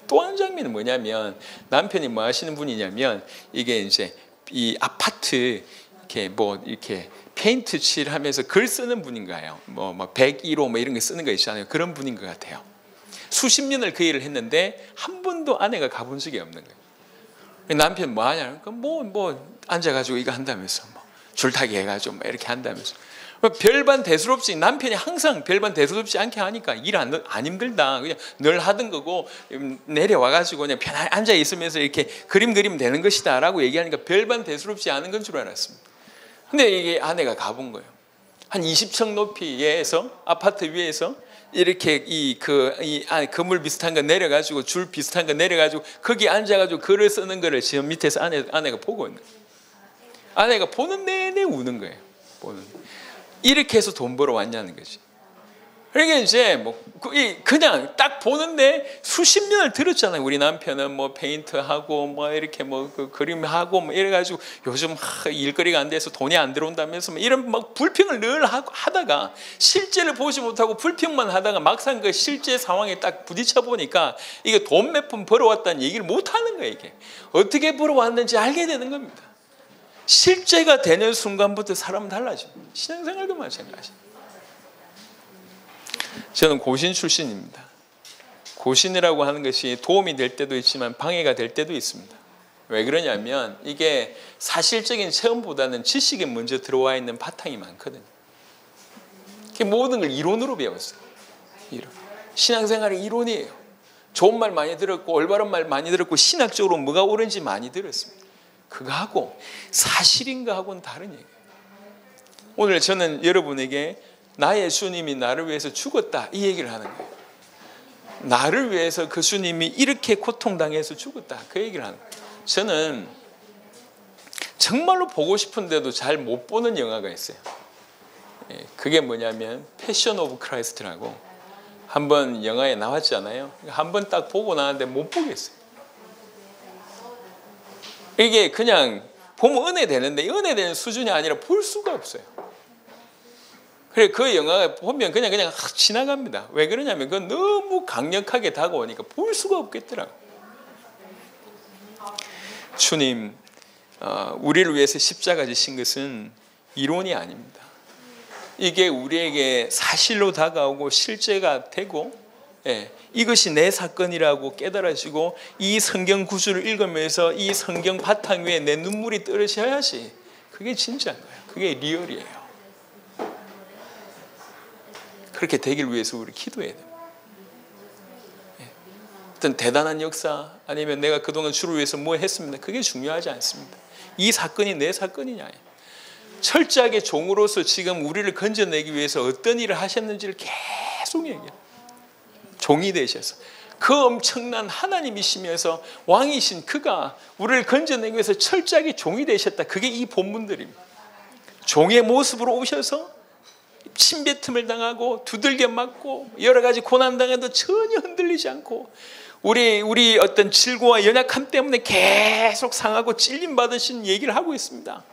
또 한 장면은 뭐냐면 남편이 뭐 하시는 분이냐면 이게 이제 이 아파트 이렇게 페인트 칠하면서 글 쓰는 분인가요? 뭐 101호 뭐 이런 거 쓰는 거 있잖아요. 그런 분인 것 같아요. 수십 년을 그 일을 했는데 한 번도 아내가 가본 적이 없는 거예요. 남편 뭐 하냐? 뭐 앉아가지고 이거 한다면서 뭐 줄타기 해가지고 뭐 이렇게 한다면서 별반 대수롭지, 남편이 항상 별반 대수롭지 않게 하니까 일 안 힘들다, 그냥 늘 하던 거고 내려와가지고 그냥 편하게 앉아 있으면서 이렇게 그림 되는 것이다라고 얘기하니까 별반 대수롭지 않은 건 줄 알았습니다. 근데 이게 아내가 가본 거예요. 한 20층 높이에서 아파트 위에서 이렇게 이 건물 비슷한 거 내려가지고 줄 비슷한 거 내려가지고 거기 앉아가지고 글을 쓰는 거를 지금 밑에서 아내가 보고 있는 거예요. 아내가 보는 내내 우는 거예요. 이렇게 해서 돈 벌어 왔냐는 거지. 그러니까 이제 뭐 그냥 딱 보는데 수십 년을 들었잖아요. 우리 남편은 뭐 페인트하고 뭐 이렇게 뭐 그 그림하고 뭐 이래가지고 요즘 일거리가 안 돼서 돈이 안 들어온다면서 뭐 이런 막 불평을 늘 하다가 실제를 보지 못하고 불평만 하다가 막상 그 실제 상황에 딱 부딪혀 보니까 이게 돈 몇 푼 벌어왔다는 얘기를 못 하는 거예요. 이게 어떻게 벌어왔는지 알게 되는 겁니다. 실제가 되는 순간부터 사람은 달라집니다. 신앙생활도 마찬가지입니다. 저는 고신 출신입니다. 고신이라고 하는 것이 도움이 될 때도 있지만 방해가 될 때도 있습니다. 왜 그러냐면 이게 사실적인 체험보다는 지식이 먼저 들어와 있는 바탕이 많거든요. 모든 걸 이론으로 배웠어요. 이론. 신앙생활이 이론이에요. 좋은 말 많이 들었고 올바른 말 많이 들었고 신학적으로 뭐가 옳은지 많이 들었습니다. 그거하고 사실인가 하고는 다른 얘기예요. 오늘 저는 여러분에게 나의 주님이 나를 위해서 죽었다 이 얘기를 하는 거예요. 나를 위해서 그 주님이 이렇게 고통당해서 죽었다 그 얘기를 하는 거예요. 저는 정말로 보고 싶은데도 잘 못 보는 영화가 있어요. 그게 뭐냐면 패션 오브 크라이스트라고 한번 영화에 나왔잖아요. 한번 딱 보고 나왔는데 못 보겠어요. 이게 그냥 보면 은혜 되는데 은혜 되는 수준이 아니라 볼 수가 없어요. 그래 그 영화 보면 그냥 지나갑니다. 왜 그러냐면 그건 너무 강력하게 다가오니까 볼 수가 없겠더라고요. 주님 우리를 위해서 십자가 지신 것은 이론이 아닙니다. 이게 우리에게 사실로 다가오고 실제가 되고 이것이 내 사건이라고 깨달아지고 이 성경 구절을 읽으면서 이 성경 바탕 위에 내 눈물이 떨어져야지 그게 진짜인 거예요. 그게 리얼이에요. 그렇게 되길 위해서 우리 기도해야 됩니다. 어떤 대단한 역사 아니면 내가 그동안 주를 위해서 뭐 했습니다. 그게 중요하지 않습니다. 이 사건이 내 사건이냐. 철저하게 종으로서 지금 우리를 건져내기 위해서 어떤 일을 하셨는지를 계속 얘기해요. 종이 되셔서 그 엄청난 하나님이시면서 왕이신 그가 우리를 건져내기 위해서 철저하게 종이 되셨다. 그게 이 본문들입니다. 종의 모습으로 오셔서 침뱉음을 당하고 두들겨 맞고 여러 가지 고난당해도 전혀 흔들리지 않고 우리 어떤 질고와 연약함 때문에 계속 상하고 찔림 받으신 얘기를 하고 있습니다.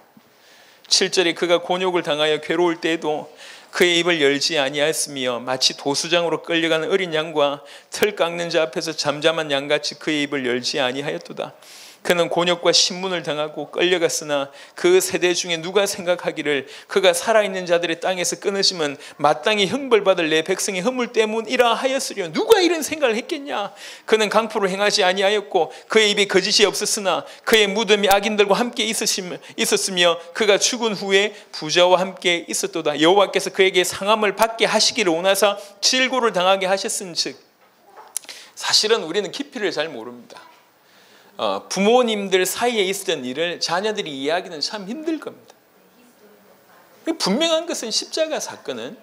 7절에 그가 곤욕을 당하여 괴로울 때에도 그의 입을 열지 아니하였으며 마치 도수장으로 끌려가는 어린 양과 털 깎는 자 앞에서 잠잠한 양같이 그의 입을 열지 아니하였도다. 그는 곤욕과 신문을 당하고 끌려갔으나 그 세대 중에 누가 생각하기를 그가 살아있는 자들의 땅에서 끊어지면 마땅히 형벌받을 내 백성의 허물 때문이라 하였으려. 누가 이런 생각을 했겠냐. 그는 강포를 행하지 아니하였고 그의 입에 거짓이 없었으나 그의 무덤이 악인들과 함께 있었으며 그가 죽은 후에 부자와 함께 있었도다. 여호와께서 그에게 상함을 받게 하시기를 원하사 질고를 당하게 하셨은즉. 사실은 우리는 깊이를 잘 모릅니다. 부모님들 사이에 있었던 일을 자녀들이 이해하기는 참 힘들 겁니다. 분명한 것은 십자가 사건은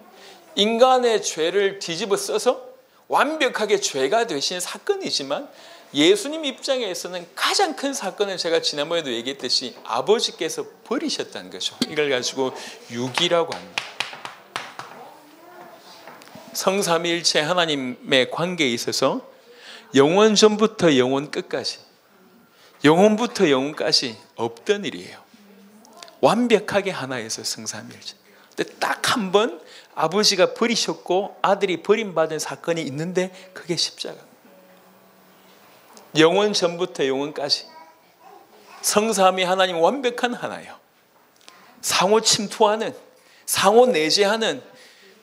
인간의 죄를 뒤집어 써서 완벽하게 죄가 되신 사건이지만 예수님 입장에서는 가장 큰 사건은 제가 지난번에도 얘기했듯이 아버지께서 버리셨다는 거죠. 이걸 가지고 유기라고 합니다. 성삼위일체 하나님의 관계에 있어서 영원 전부터 영원 끝까지 영혼부터 영혼까지 없던 일이에요. 완벽하게 하나에서 성삼위일체. 근데 딱 한 번 아버지가 버리셨고 아들이 버림받은 사건이 있는데 그게 십자가입니다. 영원 전부터 영원까지 성삼위 하나님 완벽한 하나예요. 상호 침투하는 상호 내재하는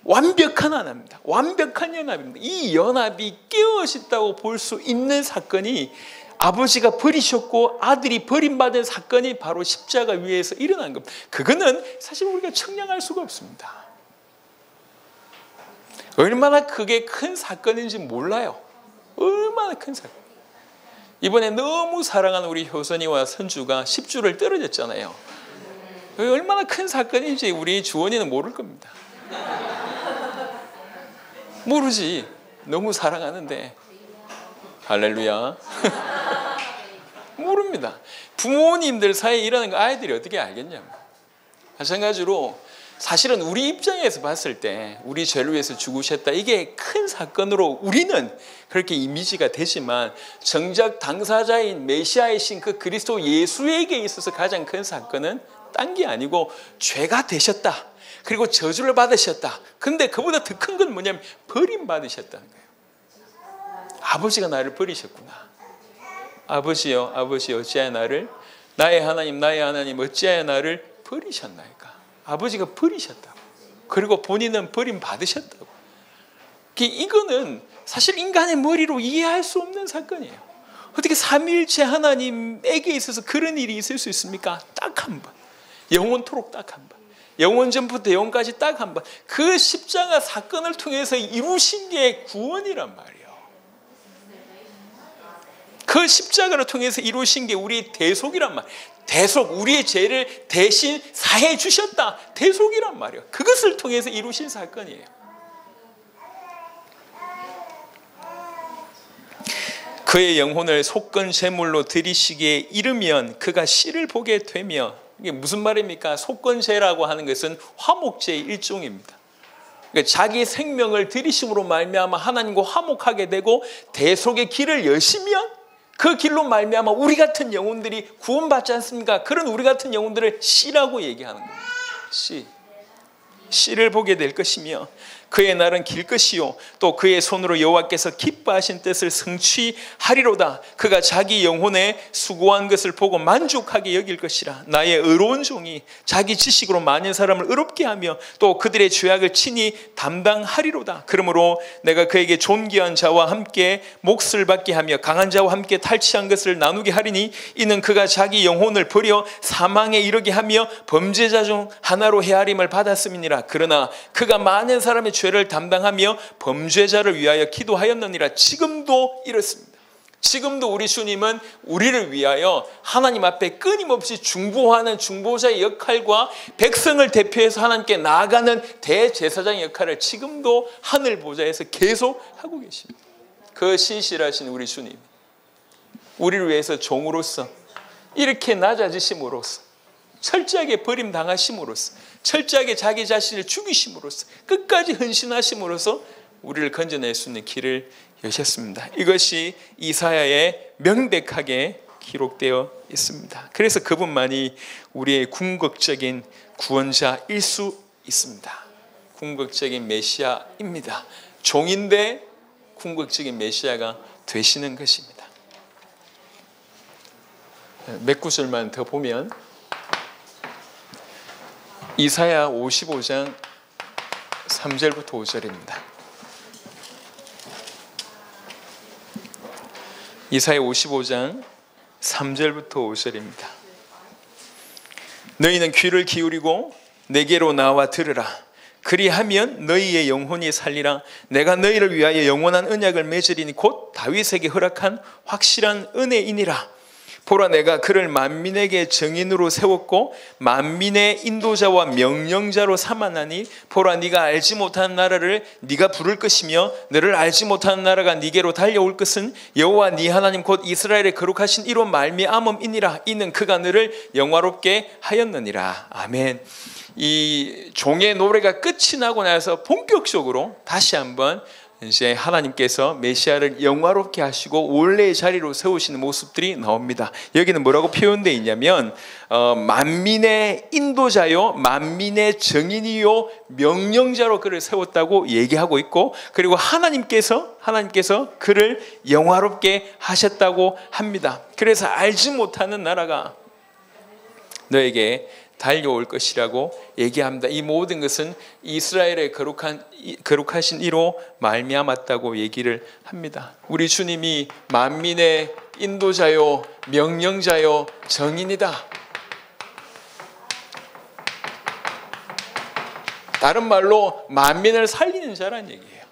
완벽한 하나입니다. 완벽한 연합입니다. 이 연합이 깨어있다고 볼 수 있는 사건이 아버지가 버리셨고 아들이 버림받은 사건이 바로 십자가 위에서 일어난 겁니다. 그거는 사실 우리가 청량할 수가 없습니다. 얼마나 그게 큰 사건인지 몰라요. 얼마나 큰 사건. 이번에 너무 사랑하는 우리 효선이와 선주가 10주를 떨어졌잖아요. 얼마나 큰 사건인지 우리 주원이는 모를 겁니다. 모르지. 너무 사랑하는데. 할렐루야. 모릅니다. 부모님들 사이에 일하는 거 아이들이 어떻게 알겠냐면. 마찬가지로 사실은 우리 입장에서 봤을 때 우리 죄를 위해서 죽으셨다. 이게 큰 사건으로 우리는 그렇게 이미지가 되지만 정작 당사자인 메시아이신 그 그리스도 예수에게 있어서 가장 큰 사건은 딴 게 아니고 죄가 되셨다. 그리고 저주를 받으셨다. 근데 그보다 더 큰 건 뭐냐면 버림받으셨다는 거예요. 아버지가 나를 버리셨구나. 아버지여, 아버지 어찌하여 나를 나의 하나님 어찌하여 나를 버리셨나이까. 아버지가 버리셨다고. 그리고 본인은 버림받으셨다고. 이거는 사실 인간의 머리로 이해할 수 없는 사건이에요. 어떻게 삼위일체 하나님에게 있어서 그런 일이 있을 수 있습니까? 딱 한 번. 영원토록 딱 한 번. 영원 전부터 영원까지 딱 한 번. 그 십자가 사건을 통해서 이루신 게 구원이란 말이에요. 그 십자가를 통해서 이루신 게 우리 대속이란 말이에요. 대속, 우리의 죄를 대신 사해 주셨다. 대속이란 말이에요. 그것을 통해서 이루신 사건이에요. 그의 영혼을 속건 제물로 드리시기에 이르면 그가 씨를 보게 되며, 이게 무슨 말입니까? 속건제라고 하는 것은 화목제의 일종입니다. 그러니까 자기 생명을 드리심으로 말미암아 하나님과 화목하게 되고 대속의 길을 여시면 그 길로 말미암아 우리 같은 영혼들이 구원받지 않습니까? 그런 우리 같은 영혼들을 씨라고 얘기하는 겁니다. 씨를 보게 될 것이며 그의 날은 길 것이요 또 그의 손으로 여호와께서 기뻐하신 뜻을 성취하리로다. 그가 자기 영혼에 수고한 것을 보고 만족하게 여길 것이라. 나의 의로운 종이 자기 지식으로 많은 사람을 의롭게 하며 또 그들의 죄악을 친히 담당하리로다. 그러므로 내가 그에게 존귀한 자와 함께 몫을 받게 하며 강한 자와 함께 탈취한 것을 나누게 하리니 이는 그가 자기 영혼을 버려 사망에 이르게 하며 범죄자 중 하나로 헤아림을 받았음이니라. 그러나 그가 많은 사람의 죄를 담당하며 범죄자를 위하여 기도하였느니라. 지금도 이렇습니다. 지금도 우리 주님은 우리를 위하여 하나님 앞에 끊임없이 중보하는 중보자의 역할과 백성을 대표해서 하나님께 나아가는 대제사장의 역할을 지금도 하늘 보좌에서 계속 하고 계십니다. 그 신실하신 우리 주님, 우리를 위해서 종으로서 이렇게 낮아지심으로써, 철저하게 버림당하심으로써, 철저하게 자기 자신을 죽이심으로써, 끝까지 헌신하심으로써 우리를 건져낼 수 있는 길을 여셨습니다. 이것이 이사야에 명백하게 기록되어 있습니다. 그래서 그분만이 우리의 궁극적인 구원자일 수 있습니다. 궁극적인 메시아입니다. 종인데 궁극적인 메시아가 되시는 것입니다. 몇 구절만 더 보면 이사야 55장 3절부터 5절입니다. 이사야 55장 3절부터 5절입니다. 너희는 귀를 기울이고 내게로 나와 들으라. 그리하면 너희의 영혼이 살리라. 내가 너희를 위하여 영원한 언약을 맺으리니 곧 다윗에게 허락한 확실한 은혜이니라. 보라, 내가 그를 만민에게 증인으로 세웠고 만민의 인도자와 명령자로 삼았나니 보라, 네가 알지 못하는 나라를 네가 부를 것이며 너를 알지 못하는 나라가 네게로 달려올 것은 여호와 네 하나님 곧 이스라엘의 거룩하신 이로 말미암음이니라. 이는 그가 너를 영화롭게 하였느니라. 아멘. 이 종의 노래가 끝이 나고 나서 본격적으로 다시 한번 이제 하나님께서 메시아를 영화롭게 하시고 원래의 자리로 세우시는 모습들이 나옵니다. 여기는 뭐라고 표현되어 있냐면 만민의 인도자요 만민의 증인이요 명령자로 그를 세웠다고 얘기하고 있고, 그리고 하나님께서 그를 영화롭게 하셨다고 합니다. 그래서 알지 못하는 나라가 너에게 달려올 것이라고 얘기합니다. 이 모든 것은 이스라엘의 거룩하신 이로 말미암았다고 얘기를 합니다. 우리 주님이 만민의 인도자요 명령자요 정인이다. 다른 말로 만민을 살리는 자란 얘기예요.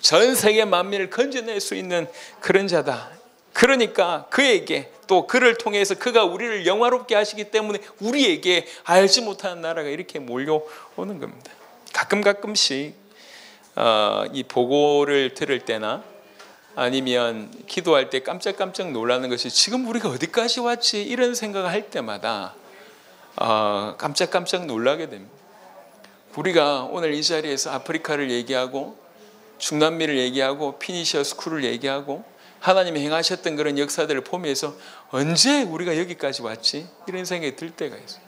전 세계 만민을 건져낼 수 있는 그런 자다. 그러니까 그에게 또 그를 통해서 그가 우리를 영화롭게 하시기 때문에 우리에게 알지 못하는 나라가 이렇게 몰려오는 겁니다. 가끔씩 이 보고를 들을 때나 아니면 기도할 때 깜짝깜짝 놀라는 것이 지금 우리가 어디까지 왔지 이런 생각을 할 때마다 깜짝깜짝 놀라게 됩니다. 우리가 오늘 이 자리에서 아프리카를 얘기하고 중남미를 얘기하고 피니시아 스쿨을 얘기하고 하나님이 행하셨던 그런 역사들을 보면서 언제 우리가 여기까지 왔지? 이런 생각이 들 때가 있어요.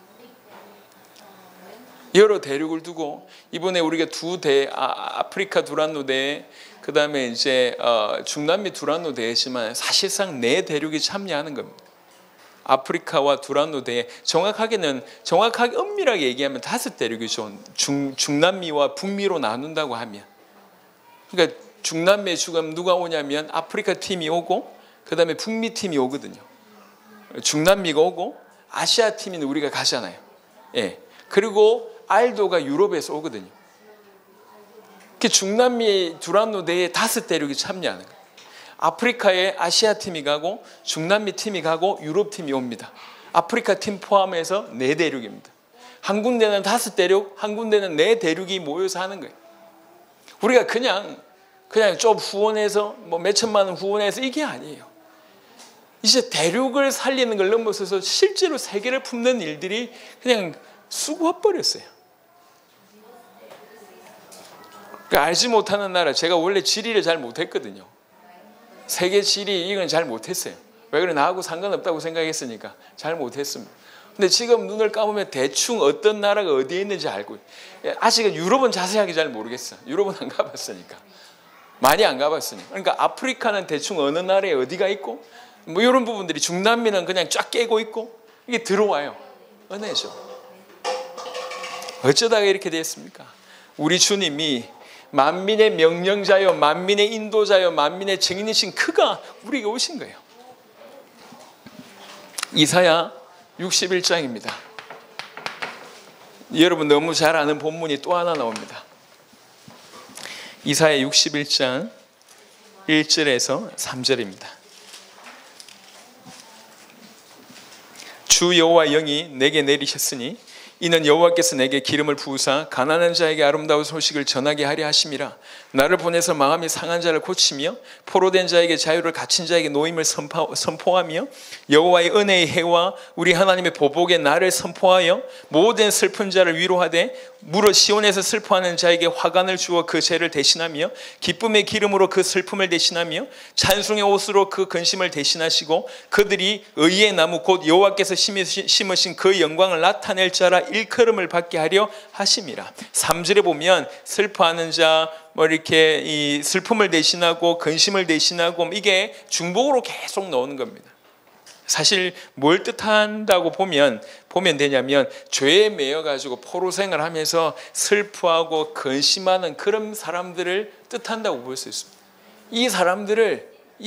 여러 대륙을 두고 이번에 우리가 아프리카 두란노 대회, 그 다음에 이제 중남미 두란노 대회지만 사실상 네 대륙이 참여하는 겁니다. 아프리카와 두란노대에 정확하게 엄밀하게 얘기하면 5대륙이죠. 중남미와 북미로 나눈다고 하면, 그러니까 중남미에 지금 누가 오냐면 아프리카 팀이 오고 그 다음에 북미 팀이 오거든요. 중남미가 오고 아시아 팀은 우리가 가잖아요. 예. 그리고 알도가 유럽에서 오거든요. 중남미 두란노대에 5대륙이 참여하는 거예요. 아프리카에 아시아 팀이 가고 중남미 팀이 가고 유럽 팀이 옵니다. 아프리카 팀 포함해서 4대륙입니다. 한 군데는 5대륙, 한 군데는 4대륙이 모여서 하는 거예요. 우리가 그냥 좀 후원해서 뭐 몇천만 원 후원해서 이게 아니에요. 이제 대륙을 살리는 걸 넘어서서 실제로 세계를 품는 일들이 그냥 쑥 버렸어요. 그러니까 알지 못하는 나라, 제가 원래 지리를 잘 못했거든요. 세계 지리 이건 잘 못했어요. 왜 그래? 나하고 상관없다고 생각했으니까 잘 못했습니다. 근데 지금 눈을 감으면 대충 어떤 나라가 어디에 있는지 알고, 아직은 유럽은 자세하게 잘 모르겠어요. 유럽은 안 가봤으니까. 많이 안 가봤으니까. 그러니까 아프리카는 대충 어느 나라에 어디가 있고 뭐 이런 부분들이, 중남미는 그냥 쫙 깨고 있고 이게 들어와요. 은혜죠. 어쩌다가 이렇게 됐습니까? 우리 주님이 만민의 명령자여, 만민의 인도자여, 만민의 증인이신 그가 우리에게 오신 거예요. 이사야 61장입니다. 여러분 너무 잘 아는 본문이 또 하나 나옵니다. 이사야 61장 1절에서 3절입니다. 주 여호와 영이 내게 내리셨으니 이는 여호와께서 내게 기름을 부으사 가난한 자에게 아름다운 소식을 전하게 하려 하심이라. 나를 보내서 마음이 상한 자를 고치며 포로된 자에게 자유를, 갇힌 자에게 노임을 선포하며 여호와의 은혜의 해와 우리 하나님의 보복의 날을 선포하여 모든 슬픈 자를 위로하되 무릇 시온에서 슬퍼하는 자에게 화관을 주어 그 죄를 대신하며 기쁨의 기름으로 그 슬픔을 대신하며 찬송의 옷으로 그 근심을 대신하시고 그들이 의의 나무 곧 여호와께서 심으신 그 영광을 나타낼 자라 일컬음을 받게 하려 하심이라. 3절에 보면 슬퍼하는 자, 뭐 이렇게 이 슬픔을 대신하고 근심을 대신하고 이게 중복으로 계속 나오는 겁니다. 사실 뭘 뜻한다고 보면 되냐면 죄에 매여 가지고 포로 생활하면서 슬퍼하고 근심하는 그런 사람들을 뜻한다고 볼 수 있습니다. 이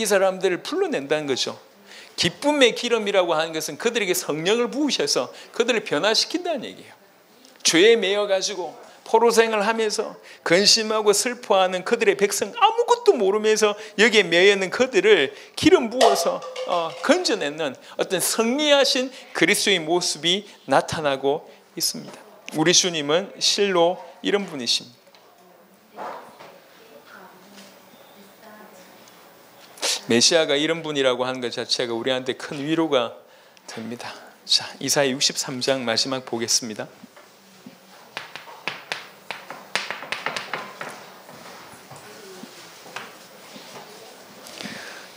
사람들을 풀어낸다는 거죠. 기쁨의 기름이라고 하는 것은 그들에게 성령을 부으셔서 그들을 변화시킨다는 얘기예요. 죄에 매여 가지고 포로 생활하면서 근심하고 슬퍼하는 그들의 백성, 아무것도 모르면서 여기에 매여 있는 그들을 기름 부어서 건져내는 어떤 승리하신 그리스도의 모습이 나타나고 있습니다. 우리 주님은 실로 이런 분이십니다. 메시아가 이런 분이라고 하는 것 자체가 우리한테 큰 위로가 됩니다. 자, 이사야 63장 마지막 보겠습니다.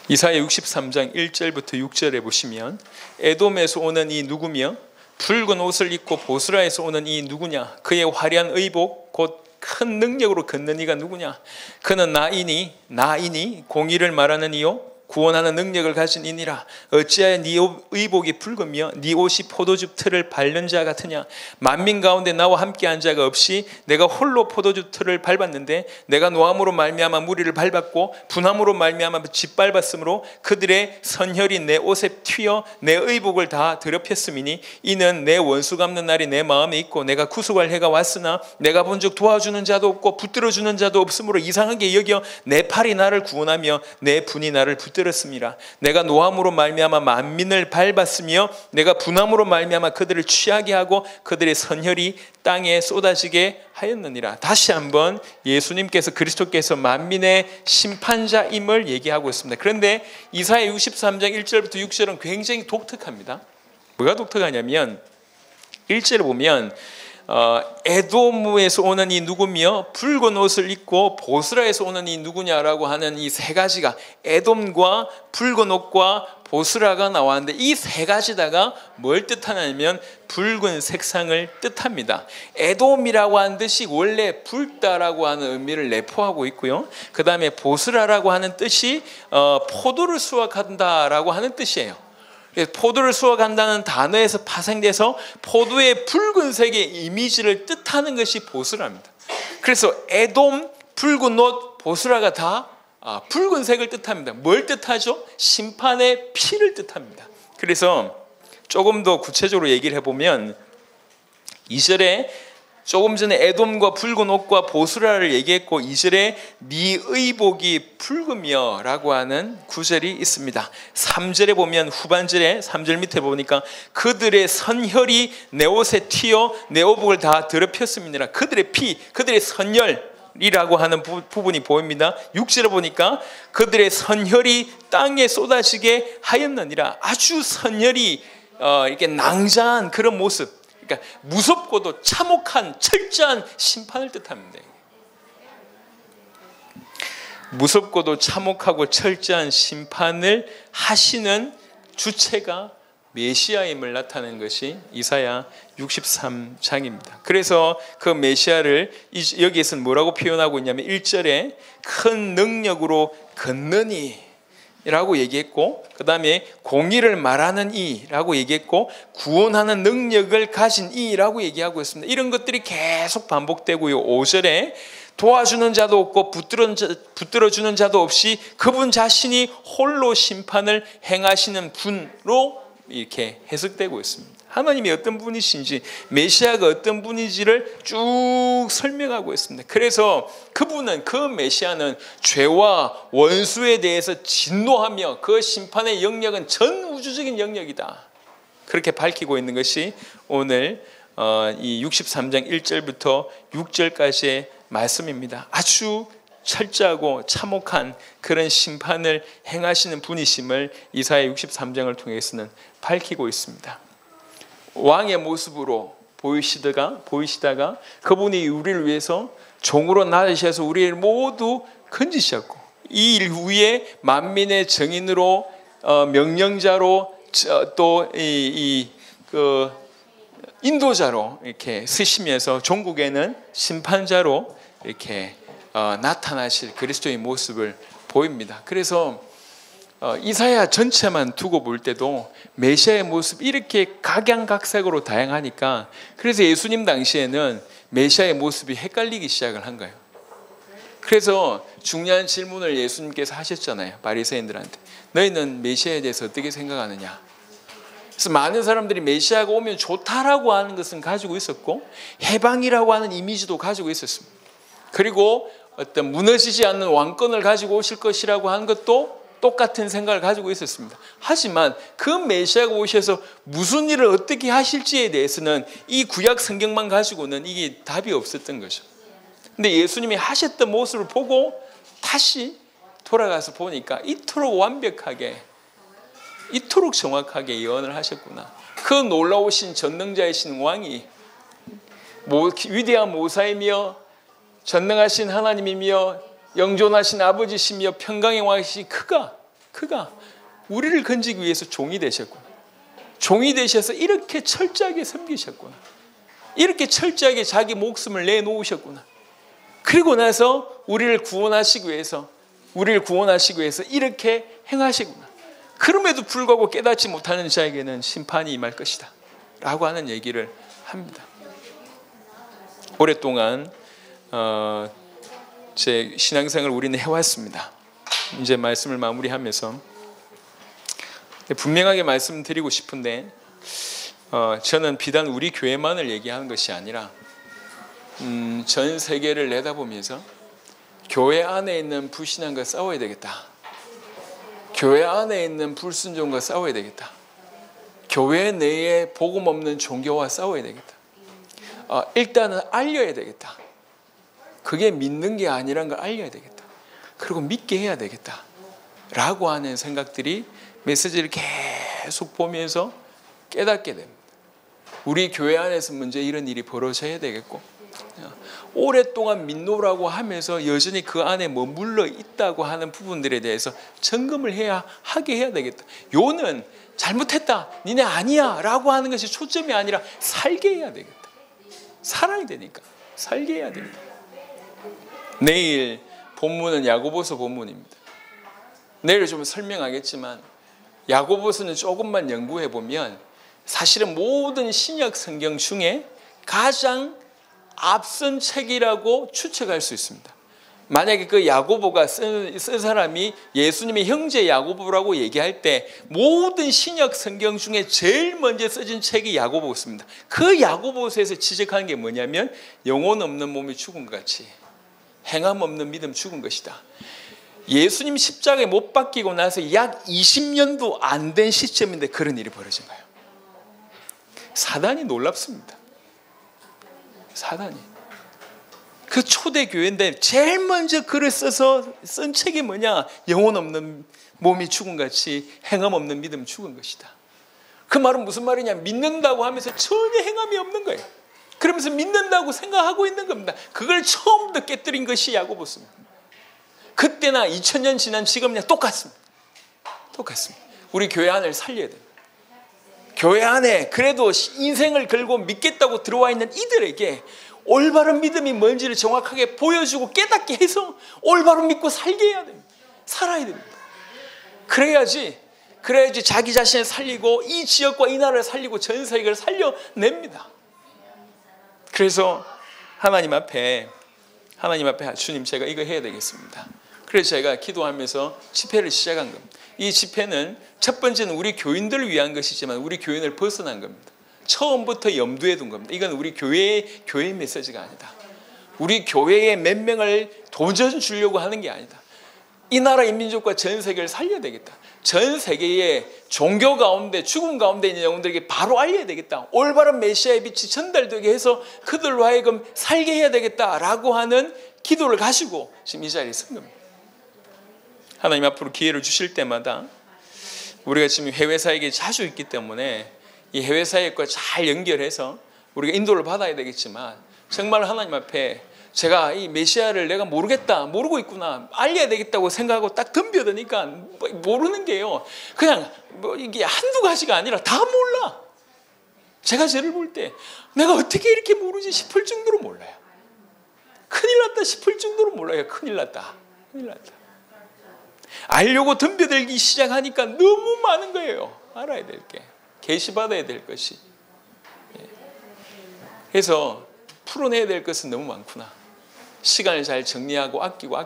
이사야 63장 1절부터 6절에 보시면 에돔에서 오는 이 누구며 붉은 옷을 입고 보스라에서 오는 이 누구냐, 그의 화려한 의복 곧 큰 능력으로 걷는 이가 누구냐, 그는 나이니 공의를 말하는 이요 구원하는 능력을 가진 이니라. 어찌하여 네 의복이 붉으며 네 옷이 포도즙 틀을 밟는 자 같으냐. 만민 가운데 나와 함께한 자가 없이 내가 홀로 포도즙 틀을 밟았는데 내가 노함으로 말미암아 무리를 밟았고 분함으로 말미암아 짓밟았으므로 그들의 선혈이 내 옷에 튀어 내 의복을 다 더럽혔음이니 이는 내 원수 갚는 날이 내 마음에 있고 내가 구속할 해가 왔으나 내가 본즉 도와주는 자도 없고 붙들어주는 자도 없으므로 이상하게 여겨 내 팔이 나를 구원하며 내 분이 나를 붙들었습니다. 내가 노함으로 말미암아 만민을 밟았으며 내가 분함으로 말미암아 그들을 취하게 하고 그들의 선혈이 땅에 쏟아지게 하였느니라. 다시 한번 예수님께서, 그리스도께서 만민의 심판자임을 얘기하고 있습니다. 그런데 이사야 63장 1절부터 6절은 굉장히 독특합니다. 뭐가 독특하냐면 1절을 보면 에돔에서 오는 이 누구며 붉은 옷을 입고 보스라에서 오는 이 누구냐라고 하는 이 세 가지가, 에돔과 붉은 옷과 보스라가 나왔는데 이 세 가지다가 뭘 뜻하냐면 붉은 색상을 뜻합니다. 에돔이라고 하는 뜻이 원래 붉다라고 하는 의미를 내포하고 있고요. 그 다음에 보스라라고 하는 뜻이 포도를 수확한다라고 하는 뜻이에요. 포도를 수확한다는 단어에서 파생돼서 포도의 붉은색의 이미지를 뜻하는 것이 보스라입니다. 그래서 에돔, 붉은 옷, 보스라가 다 붉은색을 뜻합니다. 뭘 뜻하죠? 심판의 피를 뜻합니다. 그래서 조금 더 구체적으로 얘기를 해보면 2절에 조금 전에 에돔과 붉은 옷과 보스라를 얘기했고 2절에 네 의복이 붉으며 라고 하는 구절이 있습니다. 3절에 보면 후반절에 3절 밑에 보니까 그들의 선혈이 내 옷에 튀어 내 의복을 다 더럽혔습니다. 그들의 피, 그들의 선혈이라고 하는 부분이 보입니다. 6절에 보니까 그들의 선혈이 땅에 쏟아지게 하였느니라. 아주 선혈이 이렇게 낭자한 그런 모습, 그러니까 무섭고도 참혹한 철저한 심판을 뜻합니다. 무섭고도 참혹하고 철저한 심판을 하시는 주체가 메시아임을 나타내는 것이 이사야 63장입니다. 그래서 그 메시아를 여기에서는 뭐라고 표현하고 있냐면 1절에 큰 능력으로 걷느니 라고 얘기했고, 그 다음에 공의를 말하는 이라고 얘기했고, 구원하는 능력을 가진 이라고 얘기하고 있습니다. 이런 것들이 계속 반복되고요. 5절에 도와주는 자도 없고 붙들어주는 자도 없이 그분 자신이 홀로 심판을 행하시는 분으로 이렇게 해석되고 있습니다. 하나님이 어떤 분이신지, 메시아가 어떤 분인지를 쭉 설명하고 있습니다. 그래서 그분은, 그 메시아는 죄와 원수에 대해서 진노하며 그 심판의 영역은 전 우주적인 영역이다, 그렇게 밝히고 있는 것이 오늘 이 63장 1절부터 6절까지의 말씀입니다. 아주 철저하고 참혹한 그런 심판을 행하시는 분이심을 이사야 63장을 통해서는 밝히고 있습니다. 왕의 모습으로 보이시다가 그분이 우리를 위해서 종으로 나으셔서 우리를 모두 건지셨고, 이 일 후에 만민의 정인으로 명령자로 또 그 인도자로 이렇게 쓰시면서 종국에는 심판자로 이렇게 나타나실 그리스도의 모습을 보입니다. 그래서 이사야 전체만 두고 볼 때도 메시아의 모습이 이렇게 각양각색으로 다양하니까, 그래서 예수님 당시에는 메시아의 모습이 헷갈리기 시작을 한 거예요. 그래서 중요한 질문을 예수님께서 하셨잖아요. 바리새인들한테. 너희는 메시아에 대해서 어떻게 생각하느냐. 그래서 많은 사람들이 메시아가 오면 좋다라고 하는 것은 가지고 있었고, 해방이라고 하는 이미지도 가지고 있었습니다. 그리고 어떤 무너지지 않는 왕권을 가지고 오실 것이라고 하는 것도 똑같은 생각을 가지고 있었습니다. 하지만 그 메시아가 오셔서 무슨 일을 어떻게 하실지에 대해서는 이 구약 성경만 가지고는 이게 답이 없었던 거죠. 근데 예수님이 하셨던 모습을 보고 다시 돌아가서 보니까 이토록 완벽하게, 이토록 정확하게 예언을 하셨구나. 그 놀라우신 전능자이신 왕이, 위대한 모사이며 전능하신 하나님이며 영존하신 아버지시며 평강의 왕이신 그가 우리를 건지기 위해서 종이 되셨구나. 종이 되셔서 이렇게 철저하게 섬기셨구나. 이렇게 철저하게 자기 목숨을 내놓으셨구나. 그리고 나서 우리를 구원하시기 위해서 이렇게 행하시구나. 그럼에도 불구하고 깨닫지 못하는 자에게는 심판이 임할 것이다 라고 하는 얘기를 합니다. 오랫동안 제 신앙생활을 우리는 해왔습니다. 이제 말씀을 마무리하면서 분명하게 말씀드리고 싶은데, 저는 비단 우리 교회만을 얘기하는 것이 아니라 전 세계를 내다보면서 교회 안에 있는 불신앙과 싸워야 되겠다. 교회 안에 있는 불순종과 싸워야 되겠다. 교회 내에 복음 없는 종교와 싸워야 되겠다. 일단은 알려야 되겠다. 그게 믿는 게 아니라는 걸 알려야 되겠다. 그리고 믿게 해야 되겠다 라고 하는 생각들이 메시지를 계속 보면서 깨닫게 됩니다. 우리 교회 안에서 먼저 이런 일이 벌어져야 되겠고, 오랫동안 믿노라고 하면서 여전히 그 안에 머물러 있다고 하는 부분들에 대해서 점검을 하게 해야 되겠다. 요는 잘못했다, 니네 아니야 라고 하는 것이 초점이 아니라 살게 해야 되겠다. 살아야 되니까 살게 해야 됩니다. 내일 본문은 야고보서 본문입니다. 내일 좀 설명하겠지만 야고보서는 조금만 연구해 보면 사실은 모든 신약 성경 중에 가장 앞선 책이라고 추측할 수 있습니다. 만약에 그 야고보가 쓴 사람이 예수님의 형제 야고보라고 얘기할 때 모든 신약 성경 중에 제일 먼저 써진 책이 야고보서입니다. 그 야고보서에서 지적하는 게 뭐냐면 영혼 없는 몸이 죽은 것 같이 행함 없는 믿음 죽은 것이다. 예수님 십자가에 못 박히고 나서 약 20년도 안 된 시점인데 그런 일이 벌어진 거예요. 사단이 놀랍습니다. 사단이. 그 초대 교회인데 제일 먼저 글을 써서 쓴 책이 뭐냐? 영혼 없는 몸이 죽은 같이 행함 없는 믿음 죽은 것이다. 그 말은 무슨 말이냐? 믿는다고 하면서 전혀 행함이 없는 거예요. 그러면서 믿는다고 생각하고 있는 겁니다. 그걸 처음부터 깨뜨린 것이 야고보서입니다. 그때나 2000년 지난 지금이나 똑같습니다. 똑같습니다. 우리 교회 안을 살려야 됩니다. 교회 안에 그래도 인생을 걸고 믿겠다고 들어와 있는 이들에게 올바른 믿음이 뭔지를 정확하게 보여주고 깨닫게 해서 올바로 믿고 살게 해야 됩니다. 살아야 됩니다. 그래야지 자기 자신을 살리고 이 지역과 이 나라를 살리고 전 세계를 살려냅니다. 그래서 하나님 앞에 주님 제가 이거 해야 되겠습니다. 그래서 제가 기도하면서 집회를 시작한 겁니다. 이 집회는 첫 번째는 우리 교인들을 위한 것이지만 우리 교인을 벗어난 겁니다. 처음부터 염두에 둔 겁니다. 이건 우리 교회의 메시지가 아니다. 우리 교회의 몇 명을 도전 주려고 하는 게 아니다. 이 나라 인민족과 전 세계를 살려야 되겠다. 전 세계의 종교 가운데 죽음 가운데 있는 영혼들에게 바로 알려야 되겠다. 올바른 메시아의 빛이 전달되게 해서 그들로 하여금 살게 해야 되겠다라고 하는 기도를 가지고 지금 이 자리에 선 겁니다. 하나님 앞으로 기회를 주실 때마다 우리가 지금 해외 사역이 자주 있기 때문에 이 해외 사역과 잘 연결해서 우리가 인도를 받아야 되겠지만 정말 하나님 앞에 제가 이 메시아를 내가 모르고 있구나, 알려야 되겠다고 생각하고 딱 덤벼드니까 모르는 게요. 그냥 이게 한두 가지가 아니라 다 몰라. 제가 저를 볼 때 내가 어떻게 이렇게 모르지 싶을 정도로 몰라요. 큰일 났다 싶을 정도로 몰라요. 큰일 났다. 알려고 덤벼들기 시작하니까 너무 많은 거예요. 알아야 될 게. 계시받아야 될 것이. 그래서 풀어내야 될 것은 너무 많구나. 시간을 잘 정리하고 아끼고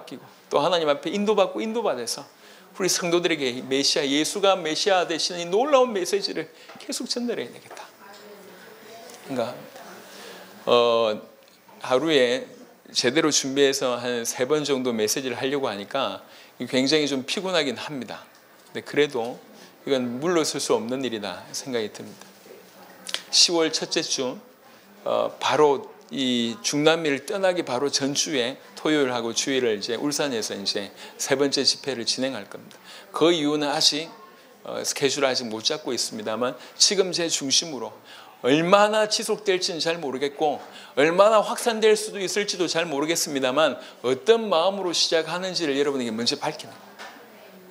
또 하나님 앞에 인도받아서 우리 성도들에게 메시아, 예수가 메시아 되시는 이 놀라운 메시지를 계속 전달해야 되겠다. 그러니까 하루에 제대로 준비해서 한 3번 정도 메시지를 하려고 하니까 굉장히 좀 피곤하긴 합니다. 근데 그래도 이건 물러설 수 없는 일이다 생각이 듭니다. 10월 첫째 주 바로 이 중남미를 떠나기 바로 전주에 토요일하고 주일을 이제 울산에서 이제 3번째 집회를 진행할 겁니다. 그 이유는 아직 스케줄을 아직 못 잡고 있습니다만 지금 제 중심으로 얼마나 지속될지는 잘 모르겠고 얼마나 확산될 수도 있을지도 잘 모르겠습니다만 어떤 마음으로 시작하는지를 여러분에게 먼저 밝히는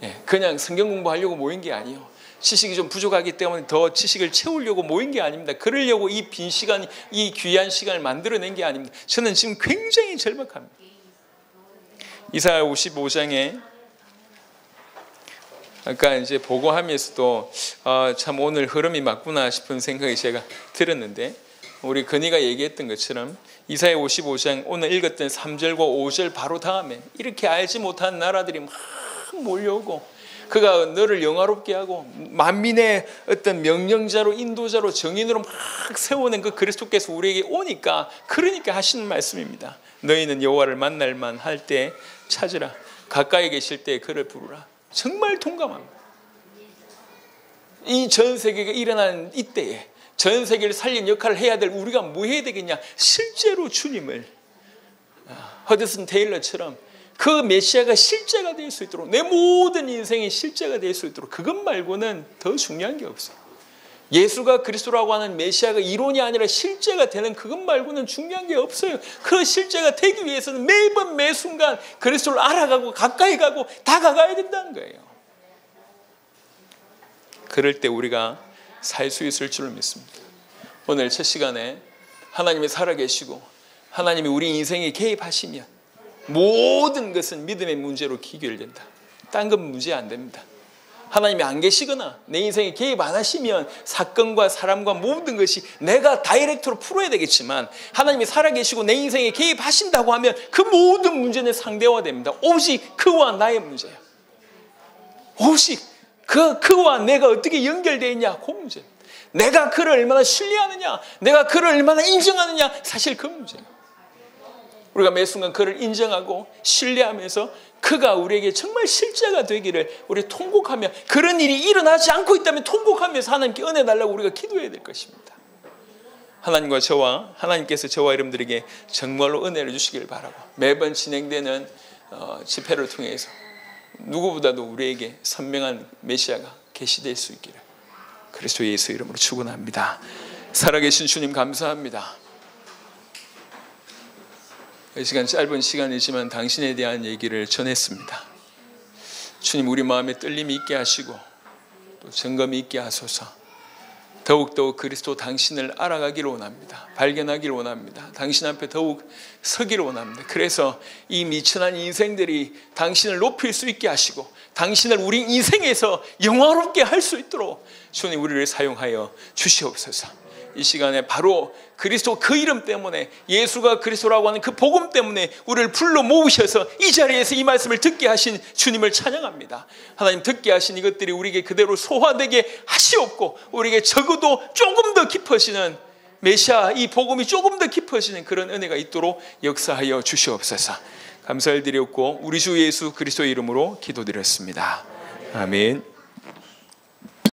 거예요. 그냥 성경 공부하려고 모인 게 아니에요. 지식이 좀 부족하기 때문에 더 지식을 채우려고 모인 게 아닙니다. 그러려고 이 빈 시간, 이 귀한 시간을 만들어낸 게 아닙니다. 저는 지금 굉장히 절박합니다. 이사야 55장에 아까 이제 보고하면서도 참 오늘 흐름이 맞구나 싶은 생각이 제가 들었는데 우리 건이가 얘기했던 것처럼 이사야 55장 오늘 읽었던 3절과 5절 바로 다음에 이렇게 알지 못한 나라들이 막 몰려오고 그가 너를 영화롭게 하고 만민의 어떤 명령자로 인도자로 정인으로 막 세워낸 그 그리스도께서 우리에게 오니까 그러니까 하시는 말씀입니다. 너희는 여호와를 만날 만할 때 찾으라. 가까이 계실 때 그를 부르라. 정말 동감합니다. 이 전 세계가 일어나는 이때에 전 세계를 살린 역할을 해야 될 우리가 뭐 해야 되겠냐? 실제로 주님을 허드슨 테일러처럼 그 메시아가 실제가 될 수 있도록 내 모든 인생이 실제가 될 수 있도록 그것 말고는 더 중요한 게 없어요. 예수가 그리스도라고 하는 메시아가 이론이 아니라 실제가 되는 그것 말고는 중요한 게 없어요. 그 실제가 되기 위해서는 매번 매순간 그리스도를 알아가고 가까이 가고 다가가야 된다는 거예요. 그럴 때 우리가 살 수 있을 줄을 믿습니다. 오늘 첫 시간에 하나님이 살아계시고 하나님이 우리 인생에 개입하시면 모든 것은 믿음의 문제로 기결된다. 딴 건 문제 안 됩니다. 하나님이 안 계시거나 내 인생에 개입 안 하시면 사건과 사람과 모든 것이 내가 다이렉트로 풀어야 되겠지만, 하나님이 살아계시고 내 인생에 개입하신다고 하면 그 모든 문제는 상대화됩니다. 오직 그와 나의 문제예요. 오직 그와 내가 어떻게 연결되어 있냐, 그 문제. 내가 그를 얼마나 신뢰하느냐, 내가 그를 얼마나 인정하느냐, 사실 그 문제예요. 우리가 매 순간 그를 인정하고 신뢰하면서 그가 우리에게 정말 실제가 되기를 우리 통곡하며, 그런 일이 일어나지 않고 있다면 통곡하면서 하나님께 은혜 달라고 우리가 기도해야 될 것입니다. 하나님께서 저와 여러분들에게 정말로 은혜를 주시길 바라고, 매번 진행되는 집회를 통해서 누구보다도 우리에게 선명한 메시아가 계시될 수 있기를 그리스도 예수 이름으로 축원합니다. 살아계신 주님 감사합니다. 이 시간 짧은 시간이지만 당신에 대한 얘기를 전했습니다. 주님, 우리 마음에 떨림이 있게 하시고 또 점검이 있게 하소서. 더욱더욱 그리스도 당신을 알아가기를 원합니다. 발견하기를 원합니다. 당신 앞에 더욱 서기를 원합니다. 그래서 이 미천한 인생들이 당신을 높일 수 있게 하시고 당신을 우리 인생에서 영화롭게 할 수 있도록 주님 우리를 사용하여 주시옵소서. 이 시간에 바로 그리스도 그 이름 때문에, 예수가 그리스도라고 하는 그 복음 때문에 우리를 불러 모으셔서 이 자리에서 이 말씀을 듣게 하신 주님을 찬양합니다. 하나님, 듣게 하신 이것들이 우리에게 그대로 소화되게 하시옵고 우리에게 적어도 조금 더 깊어지는 메시아, 이 복음이 조금 더 깊어지는 그런 은혜가 있도록 역사하여 주시옵소서. 감사를 드렸고 우리 주 예수 그리스도의 이름으로 기도드렸습니다. 아멘.